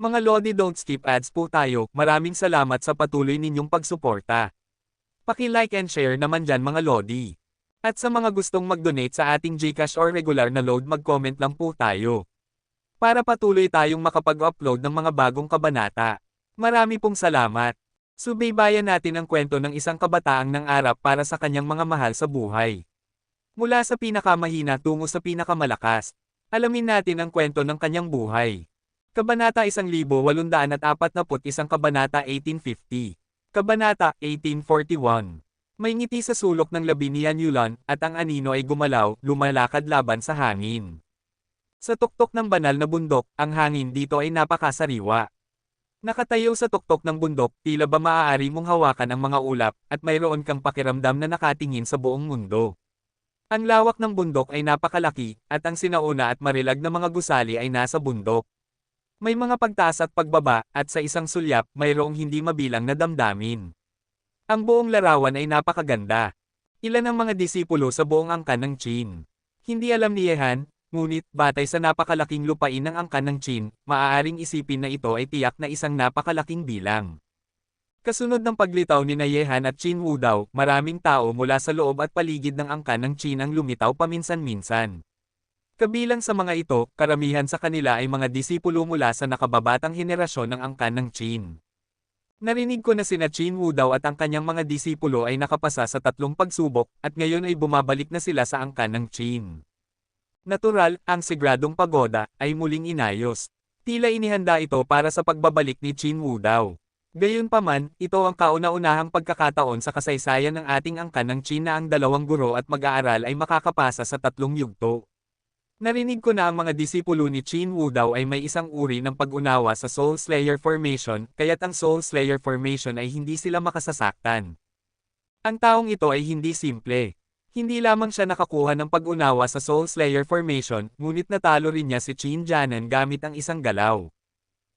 Mga Lodi, don't skip ads po tayo. Maraming salamat sa patuloy ninyong pagsuporta. Paki-like and share naman dyan mga Lodi. At sa mga gustong mag-donate sa ating GCash or regular na load, mag-comment lang po tayo. Para patuloy tayong makapag-upload ng mga bagong kabanata. Marami pong salamat. Subaybayan natin ang kwento ng isang kabataang nangarap para sa kanyang mga mahal sa buhay. Mula sa pinakamahina tungo sa pinakamalakas. Alamin natin ang kwento ng kanyang buhay. Kabanata 1841, Kabanata 1850. Kabanata 1841. May ngiti sa sulok ng labi ni Yulan, at ang anino ay gumalaw, lumalakad laban sa hangin. Sa tuktok ng banal na bundok, ang hangin dito ay napakasariwa. Nakatayo sa tuktok ng bundok, tila ba maaari mong hawakan ang mga ulap, at mayroon kang pakiramdam na nakatingin sa buong mundo. Ang lawak ng bundok ay napakalaki, at ang sinauna at marilag na mga gusali ay nasa bundok. May mga pagtaas at pagbaba, at sa isang sulyap, mayroong hindi mabilang na damdamin. Ang buong larawan ay napakaganda. Ilan ang mga disipulo sa buong angkan ng Qin. Hindi alam ni Yehan, ngunit batay sa napakalaking lupain ng angkan ng Qin, maaaring isipin na ito ay tiyak na isang napakalaking bilang. Kasunod ng paglitaw ni Yehan at Qin Wudao, maraming tao mula sa loob at paligid ng angkan ng Qin ang lumitaw paminsan-minsan. Kabilang sa mga ito, karamihan sa kanila ay mga disipulo mula sa nakababatang henerasyon ng angkan ng Qin. Narinig ko na sina Qin Wudao at ang kanyang mga disipulo ay nakapasa sa 3 pagsubok, at ngayon ay bumabalik na sila sa angkan ng Qin. Natural, ang sigradong pagoda ay muling inayos. Tila inihanda ito para sa pagbabalik ni Qin Wudao. Gayunpaman, ito ang kauna-unahang pagkakataon sa kasaysayan ng ating angkan ng Qin na ang 2 guro at mag-aaral ay makakapasa sa 3 yugto. Narinig ko na ang mga disipulo ni Qin Wudao ay may isang uri ng pag-unawa sa Soul Slayer Formation, kaya't ang Soul Slayer Formation ay hindi sila makasasaktan. Ang taong ito ay hindi simple. Hindi lamang siya nakakuha ng pag-unawa sa Soul Slayer Formation, ngunit natalo rin niya si Qin Jianan gamit ang isang galaw.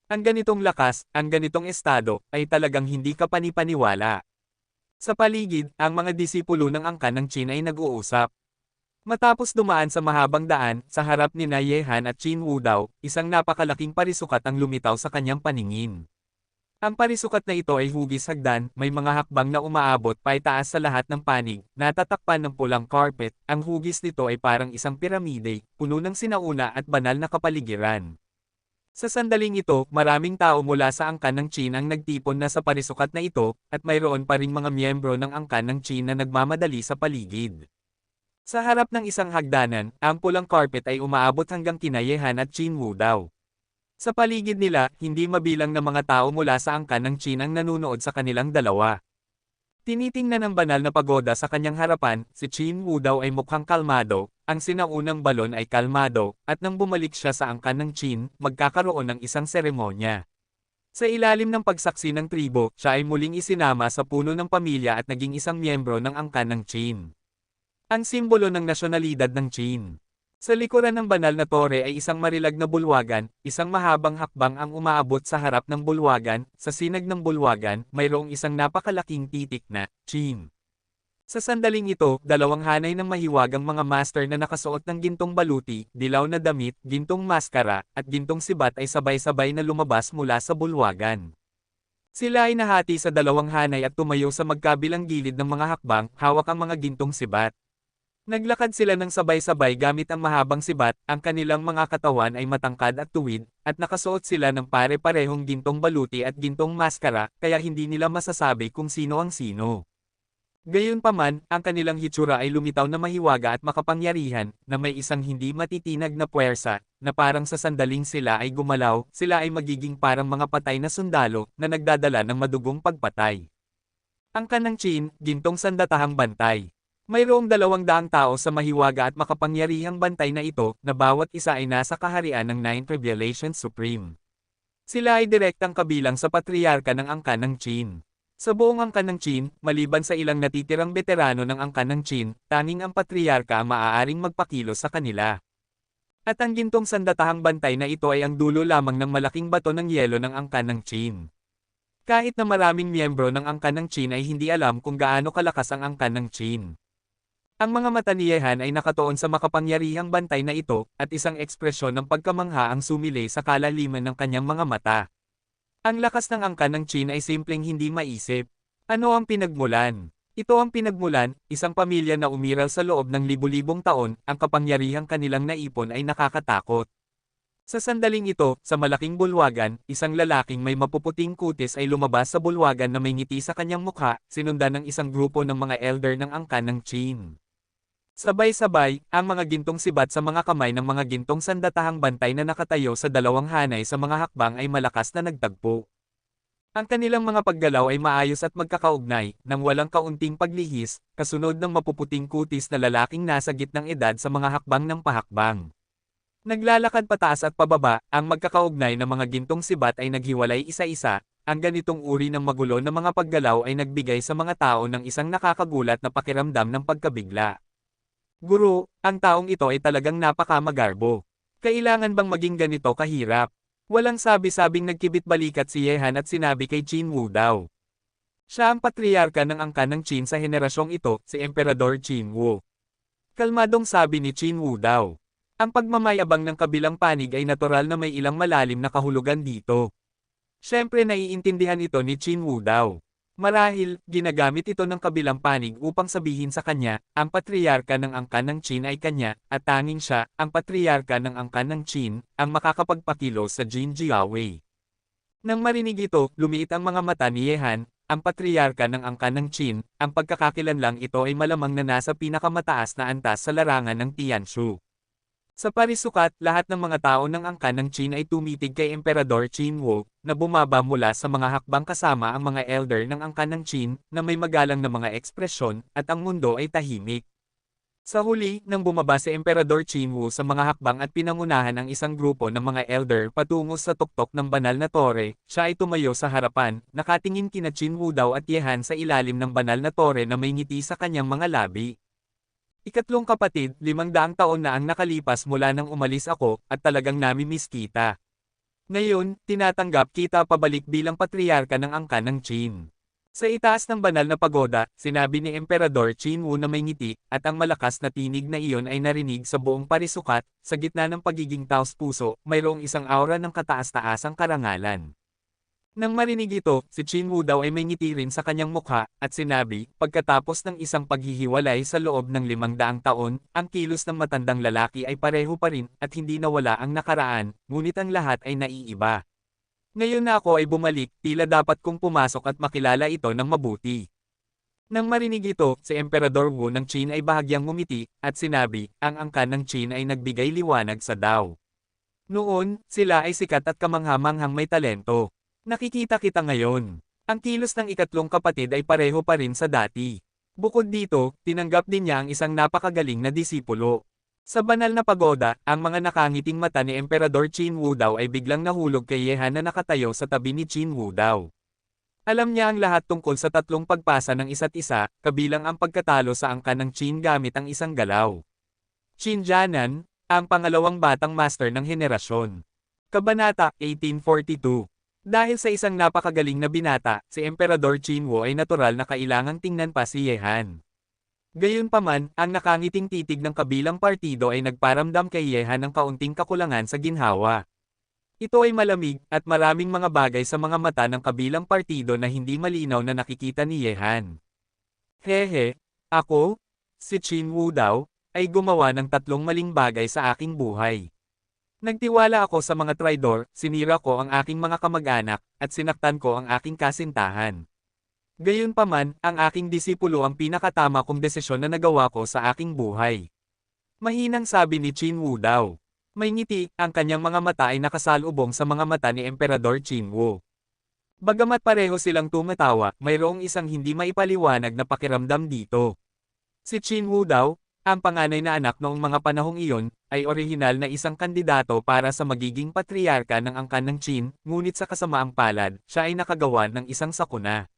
Ang ganitong lakas, ang ganitong estado, ay talagang hindi kapani-paniwala. Sa paligid, ang mga disipulo ng angkan ng Qin ay nag-uusap. Matapos dumaan sa mahabang daan, sa harap ni Yehan at Qin Wudao, isang napakalaking parisukat ang lumitaw sa kanyang paningin. Ang parisukat na ito ay hugis hagdan, may mga hakbang na umaabot paitaas sa lahat ng panig, natatakpan ng pulang carpet, ang hugis nito ay parang isang piramide, puno ng sinauna at banal na kapaligiran. Sa sandaling ito, maraming tao mula sa angkan ng Qin ang nagtipon na sa parisukat na ito, at mayroon pa ring mga miyembro ng angkan ng Qin na nagmamadali sa paligid. Sa harap ng isang hagdanan, ang pulang carpet ay umaabot hanggang kina Yehan at Qin Wudao. Sa paligid nila, hindi mabilang na mga tao mula sa angkan ng Qin ang nanunood sa kanilang dalawa. Tinitingnan ng banal na pagoda sa kanyang harapan, si Qin Wudao ay mukhang kalmado, ang sinaunang balon ay kalmado, at nang bumalik siya sa angkan ng Qin, magkakaroon ng isang seremonya. Sa ilalim ng pagsaksi ng tribo, siya ay muling isinama sa puno ng pamilya at naging isang miyembro ng angkan ng Qin. Ang simbolo ng nasyonalidad ng Qin. Sa likuran ng banal na tore ay isang marilag na bulwagan, isang mahabang hakbang ang umaabot sa harap ng bulwagan, sa sinag ng bulwagan, mayroong isang napakalaking titik na, Qin. Sa sandaling ito, 2 hanay ng mahiwagang mga master na nakasuot ng gintong baluti, dilaw na damit, gintong maskara, at gintong sibat ay sabay-sabay na lumabas mula sa bulwagan. Sila ay nahati sa 2 hanay at tumayo sa magkabilang gilid ng mga hakbang, hawak ang mga gintong sibat. Naglakad sila ng sabay-sabay gamit ang mahabang sibat, ang kanilang mga katawan ay matangkad at tuwid, at nakasuot sila ng pare-parehong gintong baluti at gintong maskara, kaya hindi nila masasabi kung sino ang sino. Gayunpaman, ang kanilang hitsura ay lumitaw na mahiwaga at makapangyarihan, na may isang hindi matitinag na puwersa, na parang sa sandaling sila ay gumalaw, sila ay magiging parang mga patay na sundalo, na nagdadala ng madugong pagpatay. Ang kanang Qin, gintong sandatahang bantay. Mayroong 200 tao sa mahiwaga at makapangyarihang bantay na ito, na bawat isa ay nasa kaharian ng 9 Revelation Supreme. Sila ay direktang kabilang sa patriarka ng angkan ng Qin. Sa buong angkan ng Qin, maliban sa ilang natitirang veterano ng angkan ng Qin, tanging ang patriarka ang maaaring magpakilos sa kanila. At ang gintong sandatahang bantay na ito ay ang dulo lamang ng malaking bato ng yelo ng angkan ng Qin. Kahit na maraming miyembro ng angkan ng Qin ay hindi alam kung gaano kalakas ang angkan ng Qin. Ang mga mata ni Yehan ay nakatuon sa makapangyarihang bantay na ito, at isang ekspresyon ng pagkamangha ang sumilay sa kalaliman ng kanyang mga mata. Ang lakas ng angkan ng Qin ay simpleng hindi maisip. Ano ang pinagmulan? Ito ang pinagmulan, isang pamilya na umiral sa loob ng libu-libong taon, ang kapangyarihang kanilang naipon ay nakakatakot. Sa sandaling ito, sa malaking bulwagan, isang lalaking may mapuputing kutis ay lumabas sa bulwagan na may ngiti sa kanyang mukha, sinundan ng isang grupo ng mga elder ng angkan ng Qin. Sabay-sabay, ang mga gintong sibat sa mga kamay ng mga gintong sandatahang bantay na nakatayo sa dalawang hanay sa mga hakbang ay malakas na nagtagpo. Ang kanilang mga paggalaw ay maayos at magkakaugnay, nang walang kaunting paglihis, kasunod ng mapuputing kutis na lalaking nasa gitnang edad sa mga hakbang ng pahakbang. Naglalakad pataas at pababa, ang magkakaugnay na mga gintong sibat ay naghiwalay isa-isa, ang ganitong uri ng magulo na mga paggalaw ay nagbigay sa mga tao ng isang nakakagulat na pakiramdam ng pagkabigla. Guro, ang taong ito ay talagang napakamagarbo. Kailangan bang maging ganito kahirap? Walang sabi-sabing nagkibit-balikat si Yehan at sinabi kay Qin Wu daw. Siya ang patriarka ng angkan ng Qin sa henerasyong ito, si Emperador Qin Wu. Kalmadong sabi ni Qin Wu daw. Ang pagmamayabang ng kabilang panig ay natural na may ilang malalim na kahulugan dito. Siyempre naiintindihan ito ni Qin Wu daw. Marahil, ginagamit ito ng kabilang panig upang sabihin sa kanya, ang patriarka ng angkan ng Qin ay kanya, at tanging siya, ang patriarka ng angkan ng Qin, ang makakapagpakilos sa Jin Jiawei. Nang marinig ito, lumiit ang mga mata ni Yehan, ang patriarka ng angkan ng Qin, ang pagkakakilanlang ito ay malamang na nasa pinakamataas na antas sa larangan ng Tianshu. Sa parisukat, lahat ng mga tao ng angkan ng Qin ay tumitig kay Emperador Qin Wu, na bumaba mula sa mga hakbang kasama ang mga elder ng angkan ng Qin, na may magalang na mga ekspresyon, at ang mundo ay tahimik. Sa huli, nang bumaba si Emperador Qin Wu sa mga hakbang at pinangunahan ang isang grupo ng mga elder patungo sa tuktok ng banal na tore, siya ay tumayo sa harapan, nakatingin kina Qin Wu daw at Yehan sa ilalim ng banal na tore na may ngiti sa kanyang mga labi. Ikatlong kapatid, 500 taon na ang nakalipas mula nang umalis ako, at talagang nami-miss kita. Ngayon, tinatanggap kita pabalik bilang patriarka ng angkan ng Qin. Sa itaas ng banal na pagoda, sinabi ni Emperador Qin Wu na may ngiti, at ang malakas na tinig na iyon ay narinig sa buong parisukat, sa gitna ng pagiging taos-puso, mayroong isang aura ng kataas-taasang karangalan. Nang marinig ito, si Qin Wu daw ay may ngiti rin sa kanyang mukha, at sinabi, pagkatapos ng isang paghihiwalay sa loob ng 500 taon, ang kilos ng matandang lalaki ay pareho pa rin, at hindi nawala ang nakaraan, ngunit ang lahat ay naiiba. Ngayon na ako ay bumalik, tila dapat kong pumasok at makilala ito ng mabuti. Nang marinig ito, si Emperador Wu ng Qin ay bahagyang ngumiti, at sinabi, ang angkan ng Qin ay nagbigay liwanag sa Dao. Noon, sila ay sikat at kamangha-manghang may talento. Nakikita kita ngayon. Ang kilos ng ikatlong kapatid ay pareho pa rin sa dati. Bukod dito, tinanggap din niya ang isang napakagaling na disipulo. Sa banal na pagoda, ang mga nakangiting mata ni Emperador Qin Wu daw ay biglang nahulog kay Yehan na nakatayo sa tabi ni Qin Wu daw. Alam niya ang lahat tungkol sa tatlong pagpasa ng isa't isa, kabilang ang pagkatalo sa angkan ng Qin gamit ang isang galaw. Qin Jianan, ang pangalawang batang master ng henerasyon. Kabanata 1842. Dahil sa isang napakagaling na binata, si Emperador Qin Wu ay natural na kailangang tingnan pa si Yehan. Gayunpaman, ang nakangiting titig ng kabilang partido ay nagparamdam kay Yehan ng kaunting kakulangan sa ginhawa. Ito ay malamig, at maraming mga bagay sa mga mata ng kabilang partido na hindi malinaw na nakikita ni Yehan. Hehe, ako, si Qin Wu daw, ay gumawa ng tatlong maling bagay sa aking buhay. Nagtiwala ako sa mga traidor, sinira ko ang aking mga kamag-anak, at sinaktan ko ang aking kasintahan. Gayunpaman, ang aking disipulo ang pinakatama kong desisyon na nagawa ko sa aking buhay. Mahinang sabi ni Qin Wu daw. May ngiti, ang kanyang mga mata ay nakasalubong sa mga mata ni Emperador Qin Wu. Bagamat pareho silang tumatawa, mayroong isang hindi maipaliwanag na pakiramdam dito. Si Qin Wu daw, ang panganay na anak noong mga panahong iyon, ay orihinal na isang kandidato para sa magiging patriarka ng angkan ng Qin, ngunit sa kasamaang palad, siya ay nakagawa ng isang sakuna.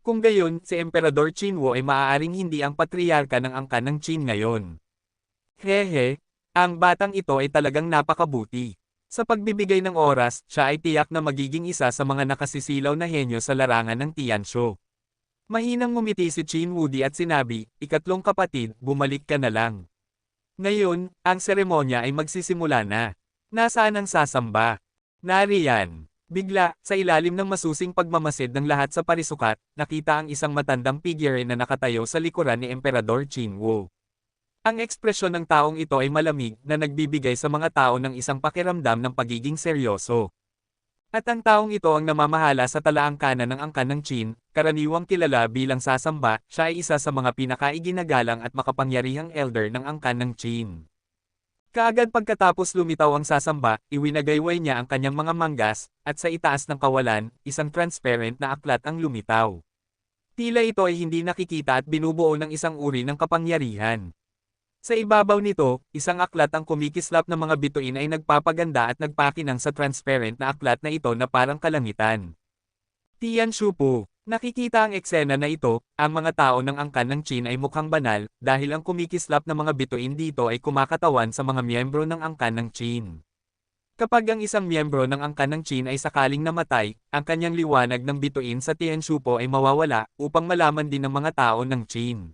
Kung gayon, si Emperador Qin Wu ay maaaring hindi ang patriarka ng angkan ng Qin ngayon. Hehe, ang batang ito ay talagang napakabuti. Sa pagbibigay ng oras, siya ay tiyak na magiging isa sa mga nakasisilaw na henyo sa larangan ng Tianshu. Mahinang ngumiti si Qin Wu at sinabi, ikatlong kapatid, bumalik ka na lang. Ngayon, ang seremonya ay magsisimula na. Nasaan ang sasamba? Nariyan. Bigla, sa ilalim ng masusing pagmamasid ng lahat sa parisukat, nakita ang isang matandang figure na nakatayo sa likuran ni Emperador Qingwu. Ang ekspresyon ng taong ito ay malamig na nagbibigay sa mga tao ng isang pakiramdam ng pagiging seryoso. At ang taong ito ang namamahala sa talaang kanan ng angkan ng Qin, karaniwang kilala bilang sasamba, siya ay isa sa mga pinakaiginagalang at makapangyarihang elder ng angkan ng Qin. Kaagad pagkatapos lumitaw ang sasamba, iwinagayway niya ang kanyang mga manggas, at sa itaas ng kawalan, isang transparent na aklat ang lumitaw. Tila ito ay hindi nakikita at binubuo ng isang uri ng kapangyarihan. Sa ibabaw nito, isang aklat ang kumikislap ng mga bituin ay nagpapaganda at nagpakinang sa transparent na aklat na ito na parang kalangitan. Tian Shupu, nakikita ang eksena na ito, ang mga tao ng angkan ng Qin ay mukhang banal, dahil ang kumikislap na mga bituin dito ay kumakatawan sa mga miyembro ng angkan ng Qin. Kapag ang isang miyembro ng angkan ng Qin ay sakaling namatay, ang kanyang liwanag ng bituin sa Tian Shupu ay mawawala, upang malaman din ng mga tao ng Qin.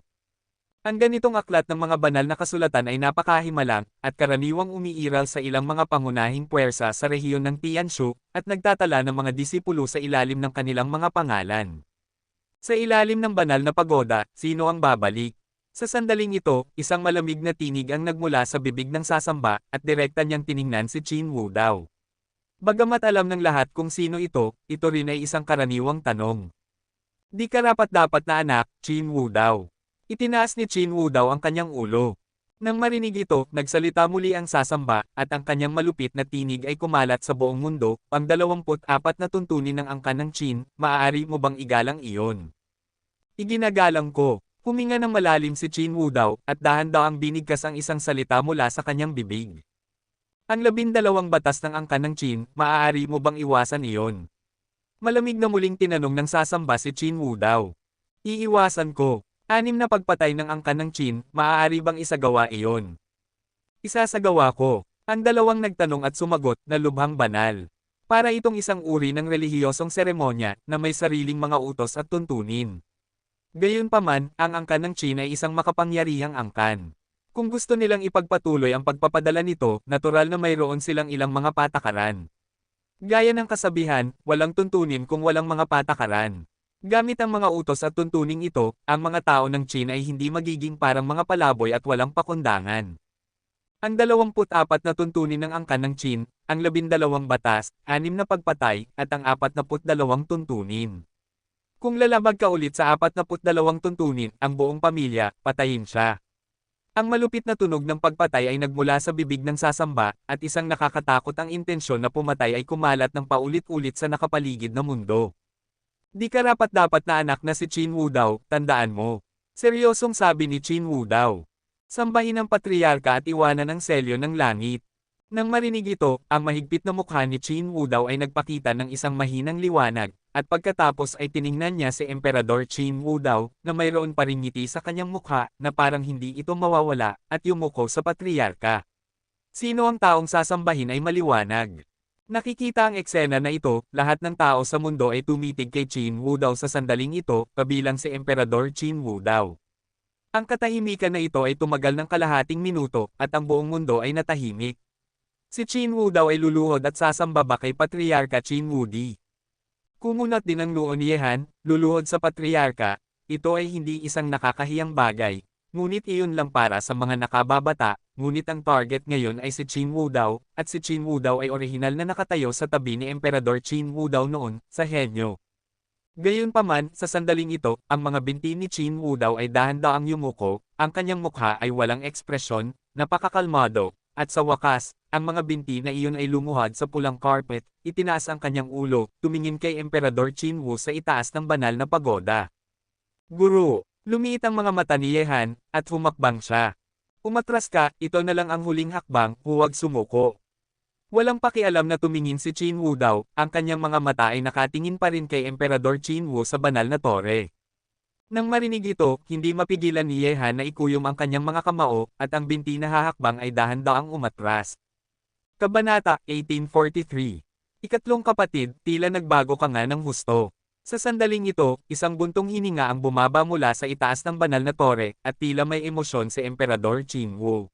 Ang ganitong aklat ng mga banal na kasulatan ay napakahimalang, at karaniwang umiiral sa ilang mga pangunahing puwersa sa rehiyon ng Tianshu, at nagtatala ng mga disipulo sa ilalim ng kanilang mga pangalan. Sa ilalim ng banal na pagoda, sino ang babalik? Sa sandaling ito, isang malamig na tinig ang nagmula sa bibig ng sasamba, at direkta niyang tiningnan si Qin Wu Dao. Bagamat alam ng lahat kung sino ito rin ay isang karaniwang tanong. Di karapat-dapat na anak, Qin Wu Dao. Itinaas ni Qin Wu Dao ang kanyang ulo. Nang marinig ito, nagsalita muli ang sasamba, at ang kanyang malupit na tinig ay kumalat sa buong mundo. Ang 24 na tuntunin ng angkan ng Qin, maaari mo bang igalang iyon? Iginagalang ko. Huminga ng malalim si Qin Wu Dao, at dahan-dahang binigkas ang isang salita mula sa kanyang bibig. Ang 12 batas ng angkan ng Qin, maaari mo bang iwasan iyon? Malamig na muling tinanong ng sasamba si Qin Wu Dao. Iiwasan ko. 6 na pagpatay ng angkan ng Qin, maaari bang isagawa iyon? Isasagawa ko. Ang dalawang nagtanong at sumagot na lubhang banal. Para itong isang uri ng relihiyosong seremonya na may sariling mga utos at tuntunin. Gayunpaman, ang angkan ng Qin ay isang makapangyarihang angkan. Kung gusto nilang ipagpatuloy ang pagpapadala nito, natural na mayroon silang ilang mga patakaran. Gaya ng kasabihan, walang tuntunin kung walang mga patakaran. Gamit ang mga utos at tuntuning ito, ang mga tao ng Qin ay hindi magiging parang mga palaboy at walang pakundangan. Ang 24 na tuntunin ng angkan ng Qin, ang 12 batas, 6 na pagpatay, at ang 42 tuntunin. Kung lalabag ka ulit sa 42 tuntunin, ang buong pamilya, patayin siya. Ang malupit na tunog ng pagpatay ay nagmula sa bibig ng sasamba, at isang nakakatakot ang intensyon na pumatay ay kumalat ng paulit-ulit sa nakapaligid na mundo. Di karapat-dapat na anak na si Qin Wu Dao, tandaan mo. Seryosong sabi ni Qin Wu Dao. Sambahin ang patriarka at iwanan ang selyo ng langit. Nang marinig ito, ang mahigpit na mukha ni Qin Wu Dao ay nagpakita ng isang mahinang liwanag, at pagkatapos ay tiningnan niya si Emperador Qin Wu Dao, na mayroon pa ring ngiti sa kanyang mukha, na parang hindi ito mawawala, at yumuko sa patriarka. Sino ang taong sasambahin ay maliwanag. Nakikita ang eksena na ito, lahat ng tao sa mundo ay tumitig kay Qin Wu Dao sa sandaling ito, kabilang si Emperador Qin Wu Dao. Ang katahimikan na ito ay tumagal ng kalahating minuto, at ang buong mundo ay natahimik. Si Qin Wu Dao ay luluhod at sasambaba kay Patriarka Qin Wu Di. Kumunat din ang noo ni Yehan, luluhod sa Patriarka, ito ay hindi isang nakakahiyang bagay. Ngunit iyon lang para sa mga nakababata, ngunit ang target ngayon ay si Qin Wu Dao, at si Qin Wu Dao ay orihinal na nakatayo sa tabi ni Emperador Qin Wu Dao noon, sa henyo. Gayunpaman, sa sandaling ito, ang mga binti ni Qin Wu Dao ay dahan-daang yumuko, ang kanyang mukha ay walang ekspresyon, napakakalmado, at sa wakas, ang mga binti na iyon ay lumuhad sa pulang carpet, itinaas ang kanyang ulo, tumingin kay Emperador Qin Wu sa itaas ng banal na pagoda. Guru! Lumiit ang mga mata ni Yehan, at humakbang siya. Umatras ka, ito na lang ang huling hakbang, huwag sumuko. Walang pakialam na tumingin si Qin Wu Dao, ang kanyang mga mata ay nakatingin pa rin kay Emperador Qin Wu sa banal na tore. Nang marinig ito, hindi mapigilan ni Yehan na ikuyom ang kanyang mga kamao, at ang binti na hahakbang ay dahan-daang umatras. Kabanata 1843. Ikatlong kapatid, tila nagbago ka nga ng husto. Sa sandaling ito, isang buntong hininga ang bumaba mula sa itaas ng banal na tore, at tila may emosyon si Emperador Qin Wu.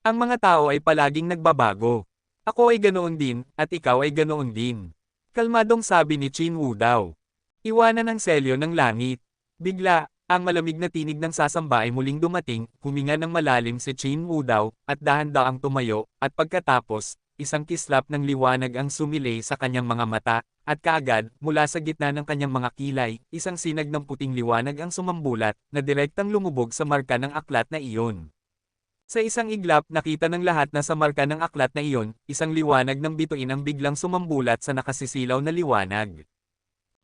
Ang mga tao ay palaging nagbabago. Ako ay ganoon din, at ikaw ay ganoon din. Kalmadong sabi ni Qin Wu daw. Iwanan ang selyo ng langit. Bigla, ang malamig na tinig ng sasamba ay muling dumating, huminga ng malalim si Qin Wu daw, at dahan-daang tumayo, at pagkatapos, isang kislap ng liwanag ang sumilay sa kanyang mga mata, at kaagad, mula sa gitna ng kanyang mga kilay, isang sinag ng puting liwanag ang sumambulat, na direktang lumubog sa marka ng aklat na iyon. Sa isang iglap, nakita ng lahat na sa marka ng aklat na iyon, isang liwanag ng bituin ang biglang sumambulat sa nakasisilaw na liwanag.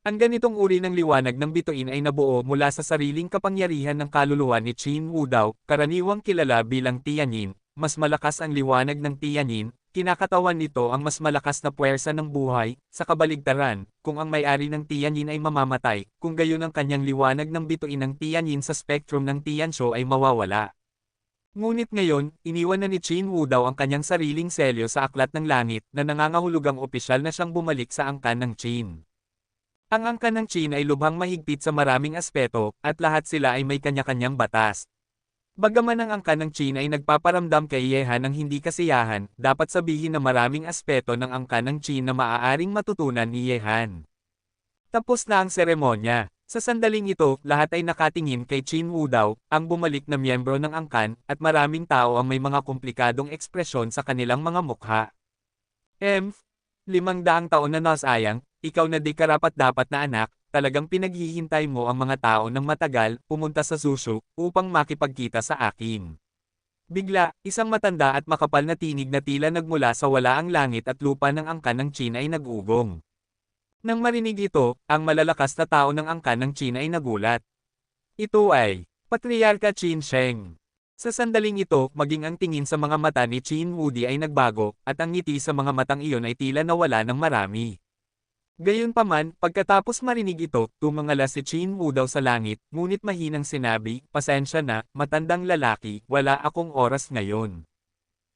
Ang ganitong uri ng liwanag ng bituin ay nabuo mula sa sariling kapangyarihan ng kaluluwa ni Qin Wu daw, karaniwang kilala bilang Tianyin. Mas malakas ang liwanag ng Tianyin, kinakatawan nito ang mas malakas na puwersa ng buhay. Sa kabaligtaran, kung ang may-ari ng Tianyin ay mamamatay, kung gayon ang kanyang liwanag ng bituin ng Tianyin sa spectrum ng Tianzhou ay mawawala. Ngunit ngayon, iniwan na ni Qin Wu daw ang kanyang sariling selyo sa aklat ng langit na nangangahulugang opisyal na siyang bumalik sa angkan ng Qin. Ang angkan ng Qin ay lubhang mahigpit sa maraming aspeto, at lahat sila ay may kanya-kanyang batas. Bagaman ang angkan ng Qin ay nagpaparamdam kay Ye Han ng hindi kasiyahan, dapat sabihin na maraming aspeto ng angkan ng Qin na maaaring matutunan ni Ye Han. Tapos na ang seremonya. Sa sandaling ito, lahat ay nakatingin kay Qin Wu daw, ang bumalik na miyembro ng angkan, at maraming tao ang may mga komplikadong ekspresyon sa kanilang mga mukha. 500 taon na nasayang, ikaw na di karapat-dapat na anak, talagang pinaghihintay mo ang mga tao ng matagal, pumunta sa Zushu, upang makipagkita sa akin. Bigla, isang matanda at makapal na tinig na tila nagmula sa wala ang langit at lupa ng angkan ng Qin ay nag-ugong. Nang marinig ito, ang malalakas na tao ng angkan ng Qin ay nagulat. Ito ay Patriarka Qin Sheng. Sa sandaling ito, maging ang tingin sa mga mata ni Qin Wu ay nagbago, at ang ngiti sa mga matang iyon ay tila nawala ng marami. Gayunpaman, pagkatapos marinig ito, tumangala si Qin Wu daw sa langit, ngunit mahinang sinabi, pasensya na, matandang lalaki, wala akong oras ngayon.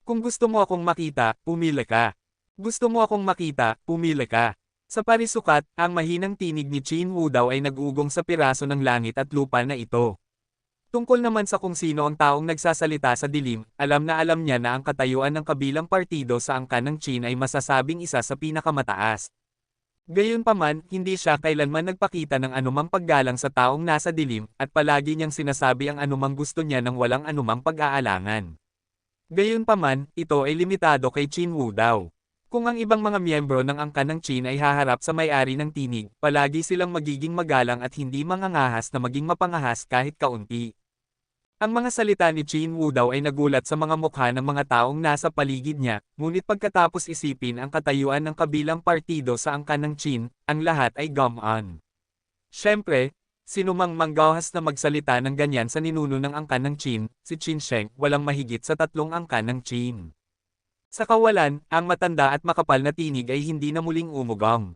Kung gusto mo akong makita, pumili ka. Gusto mo akong makita, pumili ka. Sa parisukat, ang mahinang tinig ni Qin Wu daw ay nag-ugong sa piraso ng langit at lupa na ito. Tungkol naman sa kung sino ang taong nagsasalita sa dilim, alam niya na ang katayuan ng kabilang partido sa angkan ng Qin ay masasabing isa sa pinakamataas. Gayunpaman, hindi siya kailanman nagpakita ng anumang paggalang sa taong nasa dilim, at palagi niyang sinasabi ang anumang gusto niya nang walang anumang pag-aalangan. Gayunpaman, ito ay limitado kay Qin Wu daw. Kung ang ibang mga miyembro ng angkan ng Qin ay haharap sa may-ari ng tinig, palagi silang magiging magalang at hindi mangangahas na maging mapangahas kahit kaunti. Ang mga salita ni Qin Wu daw ay nagulat sa mga mukha ng mga taong nasa paligid niya, ngunit pagkatapos isipin ang katayuan ng kabilang partido sa angkan ng Qin, ang lahat ay gumaan. Siyempre, sinumang manggahas na magsalita ng ganyan sa ninuno ng angkan ng Qin, si Qin Sheng, walang mahigit sa 3 angkan ng Qin. Sa kawalan, ang matanda at makapal na tinig ay hindi na muling umugang.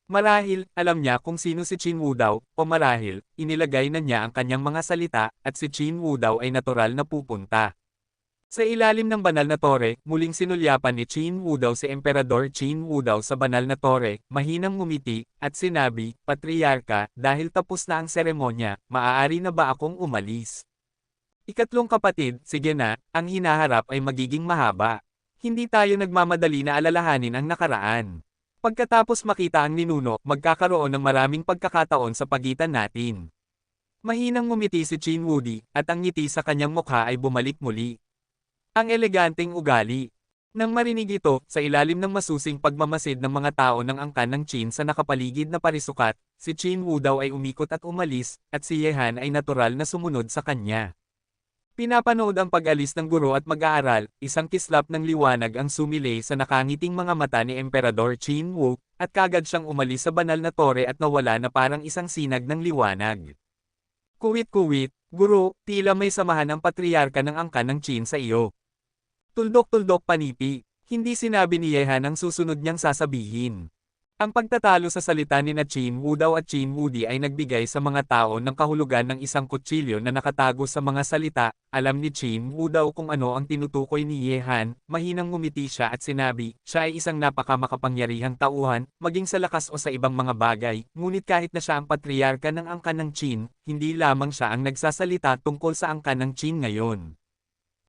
Marahil, alam niya kung sino si Qin Wu daw, o marahil, inilagay na niya ang kanyang mga salita, at si Qin Wu daw ay natural na pupunta. Sa ilalim ng banal na tore, muling sinulyapan ni Qin Wu daw si Emperador Qin Wu daw sa banal na tore, mahinang ngumiti, at sinabi, Patriarka, dahil tapos na ang seremonya, maaari na ba akong umalis? Ikatlong kapatid, sige na, ang hinaharap ay magiging mahaba. Hindi tayo nagmamadali na alalahanin ang nakaraan. Pagkatapos makita ang ninuno, magkakaroon ng maraming pagkakataon sa pagitan natin. Mahinang ngumiti si Qin Wu at ang ngiti sa kanyang mukha ay bumalik muli. Ang eleganteng ugali. Nang marinig ito, sa ilalim ng masusing pagmamasid ng mga tao ng angkan ng Qin sa nakapaligid na parisukat, si Qin Wu daw ay umikot at umalis, at si Ye Han ay natural na sumunod sa kanya. Pinapanood ang pag-alis ng guro at mag-aaral, isang kislap ng liwanag ang sumilay sa nakangiting mga mata ni Emperador Qin Wu, at kagad siyang umalis sa banal na tore at nawala na parang isang sinag ng liwanag. Kuwit-kuwit, guro, tila may samahan ang patriarka ng angkan ng Qin sa iyo. Tuldok-tuldok panipi, hindi sinabi ni Ye Han ang susunod niyang sasabihin. Ang pagtatalo sa salita ni na Qin Wu daw at Qin Wu ay nagbigay sa mga tao ng kahulugan ng isang kutsilyo na nakatago sa mga salita. Alam ni Qin Wu daw kung ano ang tinutukoy ni Ye Han, mahinang ngumiti siya at sinabi, siya ay isang napakamakapangyarihang tauhan, maging sa lakas o sa ibang mga bagay, ngunit kahit na siya ang patriarka ng angkan ng Qin, hindi lamang siya ang nagsasalita tungkol sa angkan ng Qin ngayon.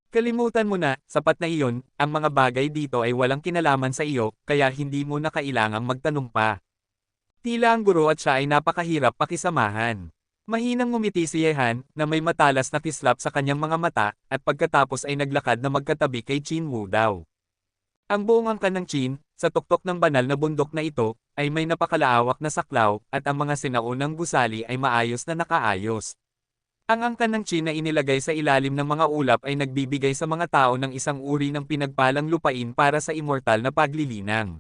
Kalimutan mo na, sapat na iyon, ang mga bagay dito ay walang kinalaman sa iyo, kaya hindi mo na kailangang magtanong pa. Tila ang guro at siya ay napakahirap pakisamahan. Mahinang ngumiti si Yehan, na may matalas na kislap sa kanyang mga mata, at pagkatapos ay naglakad na magkatabi kay Qin Wu Dao. Ang buong angkan ng Qin, sa tuktok ng banal na bundok na ito, ay may napakalaawak na saklaw, at ang mga sinaunang gusali ay maayos na nakaayos. Ang angkan ng Qin na inilagay sa ilalim ng mga ulap ay nagbibigay sa mga tao ng isang uri ng pinagpalang lupain para sa immortal na paglilinang.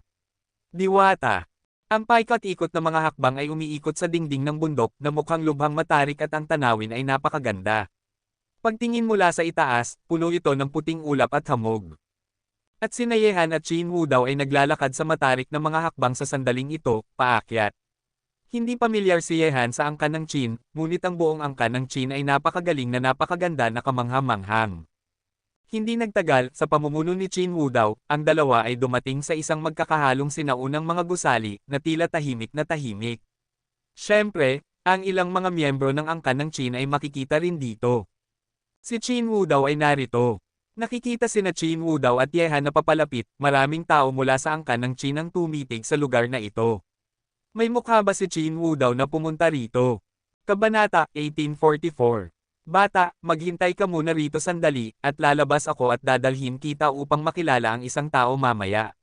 Diwata. Ang paikot-ikot na mga hakbang ay umiikot sa dingding ng bundok na mukhang lubhang matarik at ang tanawin ay napakaganda. Pagtingin mula sa itaas, puno ito ng puting ulap at hamog. At sina Yehan at Qin Wu daw ay naglalakad sa matarik na mga hakbang sa sandaling ito, paakyat. Hindi pamilyar si Yehan sa angkan ng Qin, ngunit ang buong angkan ng Qin ay napakagaling na napakaganda na kamangha-manghang. Hindi nagtagal, sa pamumuno ni Qin Wu Dao, ang dalawa ay dumating sa isang magkakahalong sinaunang mga gusali, na tila tahimik na tahimik. Siyempre, ang ilang mga miyembro ng angkan ng Qin ay makikita rin dito. Si Qin Wu Dao ay narito. Nakikita sina Qin Wu Dao at Yehan na papalapit, maraming tao mula sa angkan ng Qin ang tumitig sa lugar na ito. May mukha ba si Qin Wu Dao na pumunta rito? Kabanata 1844. Bata, maghintay ka muna rito sandali, at lalabas ako at dadalhin kita upang makilala ang isang tao mamaya.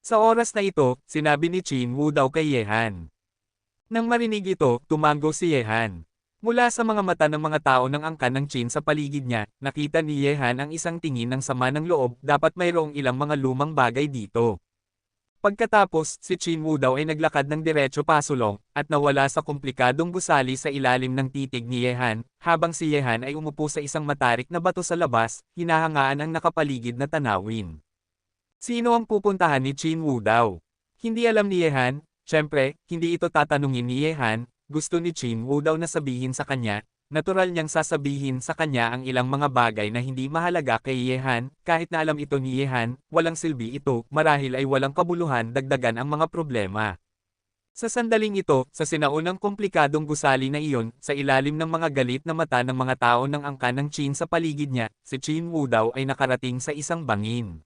Sa oras na ito, sinabi ni Qin Wu Dao kay Yehan. Nang marinig ito, tumango si Yehan. Mula sa mga mata ng mga tao ng angkan ng Qin sa paligid niya, nakita ni Yehan ang isang tingin ng sama ng loob, dapat mayroong ilang mga lumang bagay dito. Pagkatapos, si Qin Wu Dao ay naglakad ng diretso pasulong, at nawala sa komplikadong gusali sa ilalim ng titig ni Yehan, habang si Yehan ay umupo sa isang matarik na bato sa labas, hinahangaan ang nakapaligid na tanawin. Sino ang pupuntahan ni Qin Wu Dao? Hindi alam ni Yehan, syempre, hindi ito tatanungin ni Yehan, gusto ni Qin Wu Dao na sabihin sa kanya. Natural niyang sasabihin sa kanya ang ilang mga bagay na hindi mahalaga kay Yehan, kahit na alam ito ni Yehan, walang silbi ito, marahil ay walang kabuluhan dagdagan ang mga problema. Sa sandaling ito, sa sinaunang komplikadong gusali na iyon, sa ilalim ng mga galit na mata ng mga tao ng angkan ng Qin sa paligid niya, si Qin Wu Dao ay nakarating sa isang bangin.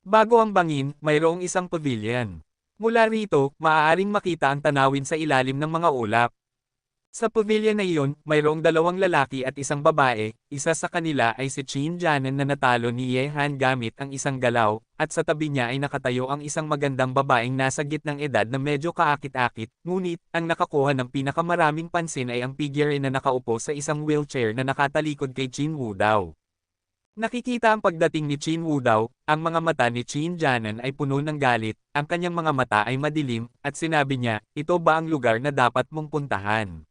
Bago ang bangin, mayroong isang pavilion. Mula rito, maaaring makita ang tanawin sa ilalim ng mga ulap. Sa pavilion na iyon, mayroong dalawang lalaki at isang babae, isa sa kanila ay si Qin Jianan na natalo ni Yehan gamit ang isang galaw, at sa tabi niya ay nakatayo ang isang magandang babaeng nasa gitnang edad na medyo kaakit-akit, ngunit, ang nakakuha ng pinakamaraming pansin ay ang figure na nakaupo sa isang wheelchair na nakatalikod kay Qin Wu Dao. Nakikita ang pagdating ni Qin Wu Dao, ang mga mata ni Qin Jianan ay puno ng galit, ang kanyang mga mata ay madilim, at sinabi niya, ito ba ang lugar na dapat mong puntahan?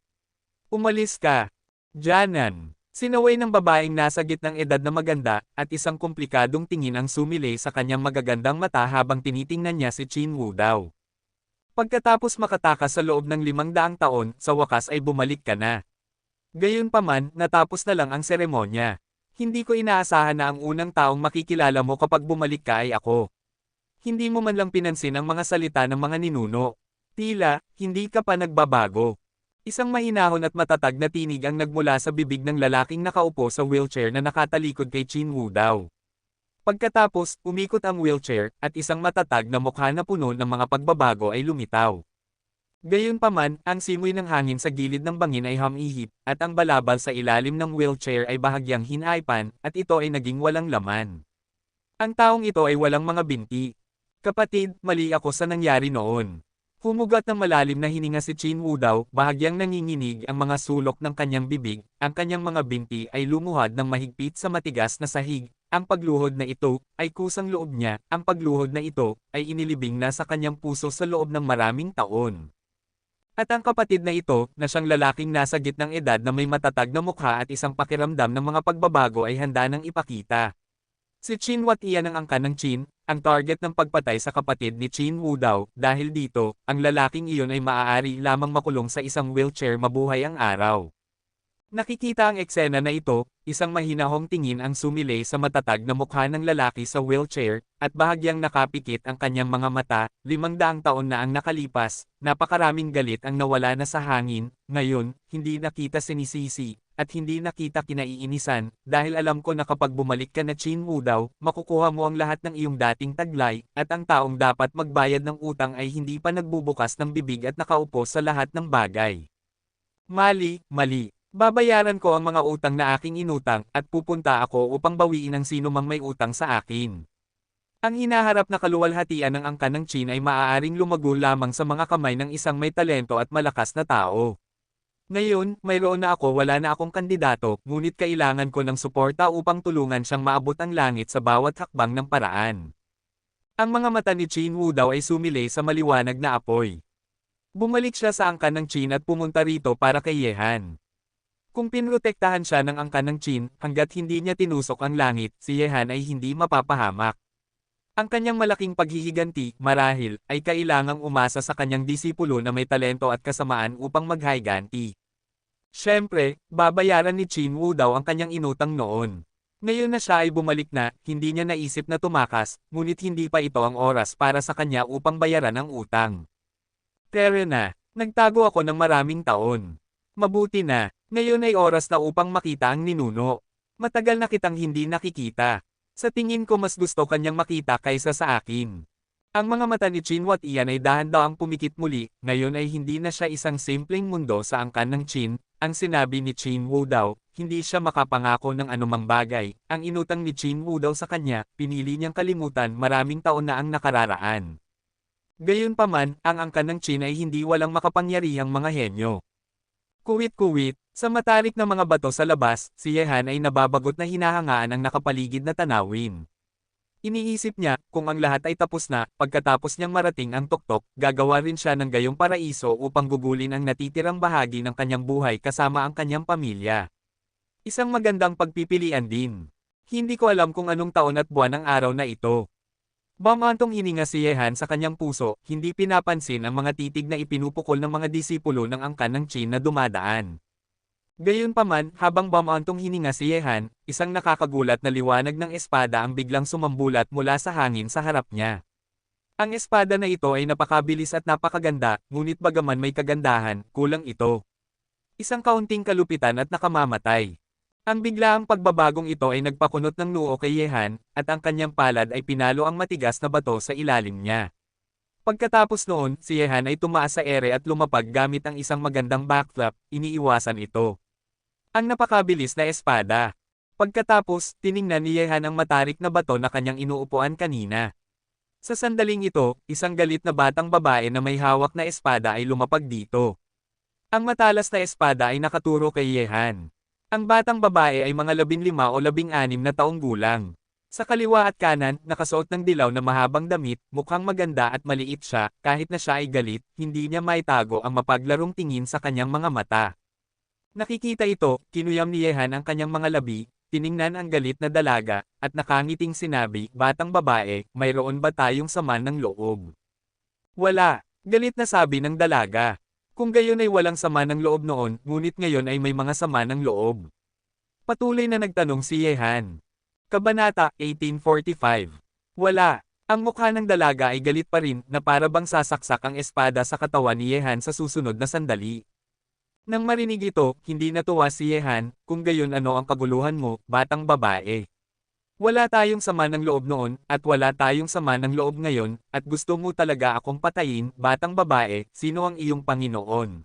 Umalis ka. Jianan. Sinaway ng babaeng nasa gitnang edad na maganda, at isang komplikadong tingin ang sumilay sa kanyang magagandang mata habang tinitingnan niya si Qin Wu Dao. Pagkatapos makatakas sa loob ng 500 taon, sa wakas ay bumalik ka na. Gayunpaman, natapos na lang ang seremonya. Hindi ko inaasahan na ang unang taong makikilala mo kapag bumalik ka ay ako. Hindi mo man lang pinansin ang mga salita ng mga ninuno. Tila, hindi ka pa nagbabago. Isang mahinahon at matatag na tinig ang nagmula sa bibig ng lalaking nakaupo sa wheelchair na nakatalikod kay Qin Wu Dao. Pagkatapos, umikot ang wheelchair, at isang matatag na mukha na puno ng mga pagbabago ay lumitaw. Gayunpaman, ang simoy ng hangin sa gilid ng bangin ay humihip, at ang balabal sa ilalim ng wheelchair ay bahagyang hinaipan, at ito ay naging walang laman. Ang taong ito ay walang mga binti. Kapatid, mali ako sa nangyari noon. Humugat ng malalim na hininga si Qin Wu Dao, bahagyang nanginginig ang mga sulok ng kanyang bibig, ang kanyang mga binti ay lumuhad ng mahigpit sa matigas na sahig, ang pagluhod na ito, ay kusang loob niya, ang pagluhod na ito, ay inilibing na sa kanyang puso sa loob ng maraming taon. At ang kapatid na ito, na siyang lalaking nasa gitnang edad na may matatag na mukha at isang pakiramdam ng mga pagbabago ay handa nang ipakita. Si Qin Watia ng angkan ng Qin, ang target ng pagpatay sa kapatid ni Qin Wu Dao, dahil dito, ang lalaking iyon ay maaari lamang makulong sa isang wheelchair mabuhay ang araw. Nakikita ang eksena na ito, isang mahinahong tingin ang sumilay sa matatag na mukha ng lalaki sa wheelchair, at bahagyang nakapikit ang kanyang mga mata. 500 taon na ang nakalipas, napakaraming galit ang nawala na sa hangin. Ngayon, hindi na kita sinisisi, at hindi na kita kinaiinisan, dahil alam ko na kapag bumalik ka na Chin Woo daw, makukuha mo ang lahat ng iyong dating taglay, at ang taong dapat magbayad ng utang ay hindi pa nagbubukas ng bibig at nakaupo sa lahat ng bagay. Mali, mali. Babayaran ko ang mga utang na aking inutang, at pupunta ako upang bawiin ang sino mang may utang sa akin. Ang hinaharap na kaluwalhatian ng angkan ng Chin ay maaaring lumago lamang sa mga kamay ng isang may talento at malakas na tao. Ngayon, mayroon na ako, wala na akong kandidato, ngunit kailangan ko ng suporta upang tulungan siyang maabot ang langit sa bawat hakbang ng paraan. Ang mga mata ni Chin Woo daw ay sumilay sa maliwanag na apoy. Bumalik siya sa angkan ng Chin at pumunta rito para kay Yehan. Kung pinrotektahan siya ng angkan ng Chin, hanggat hindi niya tinusok ang langit, si Yehan ay hindi mapapahamak. Ang kanyang malaking paghihiganti, marahil, ay kailangang umasa sa kanyang disipulo na may talento at kasamaan upang maghayganti. Siyempre, babayaran ni Chin Woo daw ang kanyang inutang noon. Ngayon na siya ay bumalik na, hindi niya naisip na tumakas, ngunit hindi pa ito ang oras para sa kanya upang bayaran ang utang. Pero na, nagtago ako ng maraming taon. Mabuti na, ngayon ay oras na upang makita ang ninuno. Matagal na kitang hindi nakikita. Sa tingin ko mas gusto kanyang makita kaysa sa akin. Ang mga mata ni Chin Wat Ian ay dahan-dahang pumikit muli, ngayon ay hindi na siya isang simpleng mundo sa angkan ng Chin. Ang sinabi ni Chin Woo daw, hindi siya makapangako ng anumang bagay. Ang inutang ni Chin Woo daw sa kanya, pinili niyang kalimutan maraming taon na ang nakararaan. Gayunpaman, ang angkan ng Chin ay hindi walang makapangyarihang mga henyo. Kuwit-kuwit, sa matarik na mga bato sa labas, si Yehan ay nababagot na hinahangaan ang nakapaligid na tanawin. Iniisip niya, kung ang lahat ay tapos na, pagkatapos niyang marating ang tuktok, gagawa rin siya ng gayong paraiso upang gugulin ang natitirang bahagi ng kanyang buhay kasama ang kanyang pamilya. Isang magandang pagpipilian din. Hindi ko alam kung anong taon at buwan ang araw na ito. Bamantong hininga si Yehan sa kanyang puso, hindi pinapansin ang mga titig na ipinupukol ng mga disipulo ng angkan ng Chin na dumadaan. Gayunpaman, habang bamantong hininga si Yehan, isang nakakagulat na liwanag ng espada ang biglang sumambulat mula sa hangin sa harap niya. Ang espada na ito ay napakabilis at napakaganda, ngunit bagaman may kagandahan, kulang ito. Isang kaunting kalupitan at nakamamatay. Ang biglaang pagbabagong ito ay nagpakunot ng noo kay Yehan, at ang kanyang palad ay pinalo ang matigas na bato sa ilalim niya. Pagkatapos noon, si Yehan ay tumaas sa ere at lumapag gamit ang isang magandang backflip, iniiwasan ito. Ang napakabilis na espada. Pagkatapos, tiningnan ni Yehan ang matarik na bato na kanyang inuupuan kanina. Sa sandaling ito, isang galit na batang babae na may hawak na espada ay lumapag dito. Ang matalas na espada ay nakaturo kay Yehan. Ang batang babae ay mga 15 o 16 na taong gulang. Sa kaliwa at kanan, nakasuot ng dilaw na mahabang damit, mukhang maganda at maliit siya, kahit na siya ay galit, hindi niya maitago ang mapaglarong tingin sa kanyang mga mata. Nakikita ito, kinuyam ni Yehan ang kanyang mga labi, tiningnan ang galit na dalaga, at nakangiting sinabi, "Batang babae, mayroon ba tayong sama ng loob?" "Wala," galit na sabi ng dalaga. Kung gayon ay walang sama ng loob noon, ngunit ngayon ay may mga sama ng loob. Patuloy na nagtanong si Yehan. Kabanata 1845. Wala. Ang mukha ng dalaga ay galit pa rin, na para bang sasaksak ang espada sa katawan ni Yehan sa susunod na sandali. Nang marinig ito, hindi natuwa si Yehan, "Kung gayon ano ang kaguluhan mo, batang babae? Wala tayong sama ng loob noon, at wala tayong sama ng loob ngayon, at gusto mo talaga akong patayin, batang babae, sino ang iyong Panginoon?"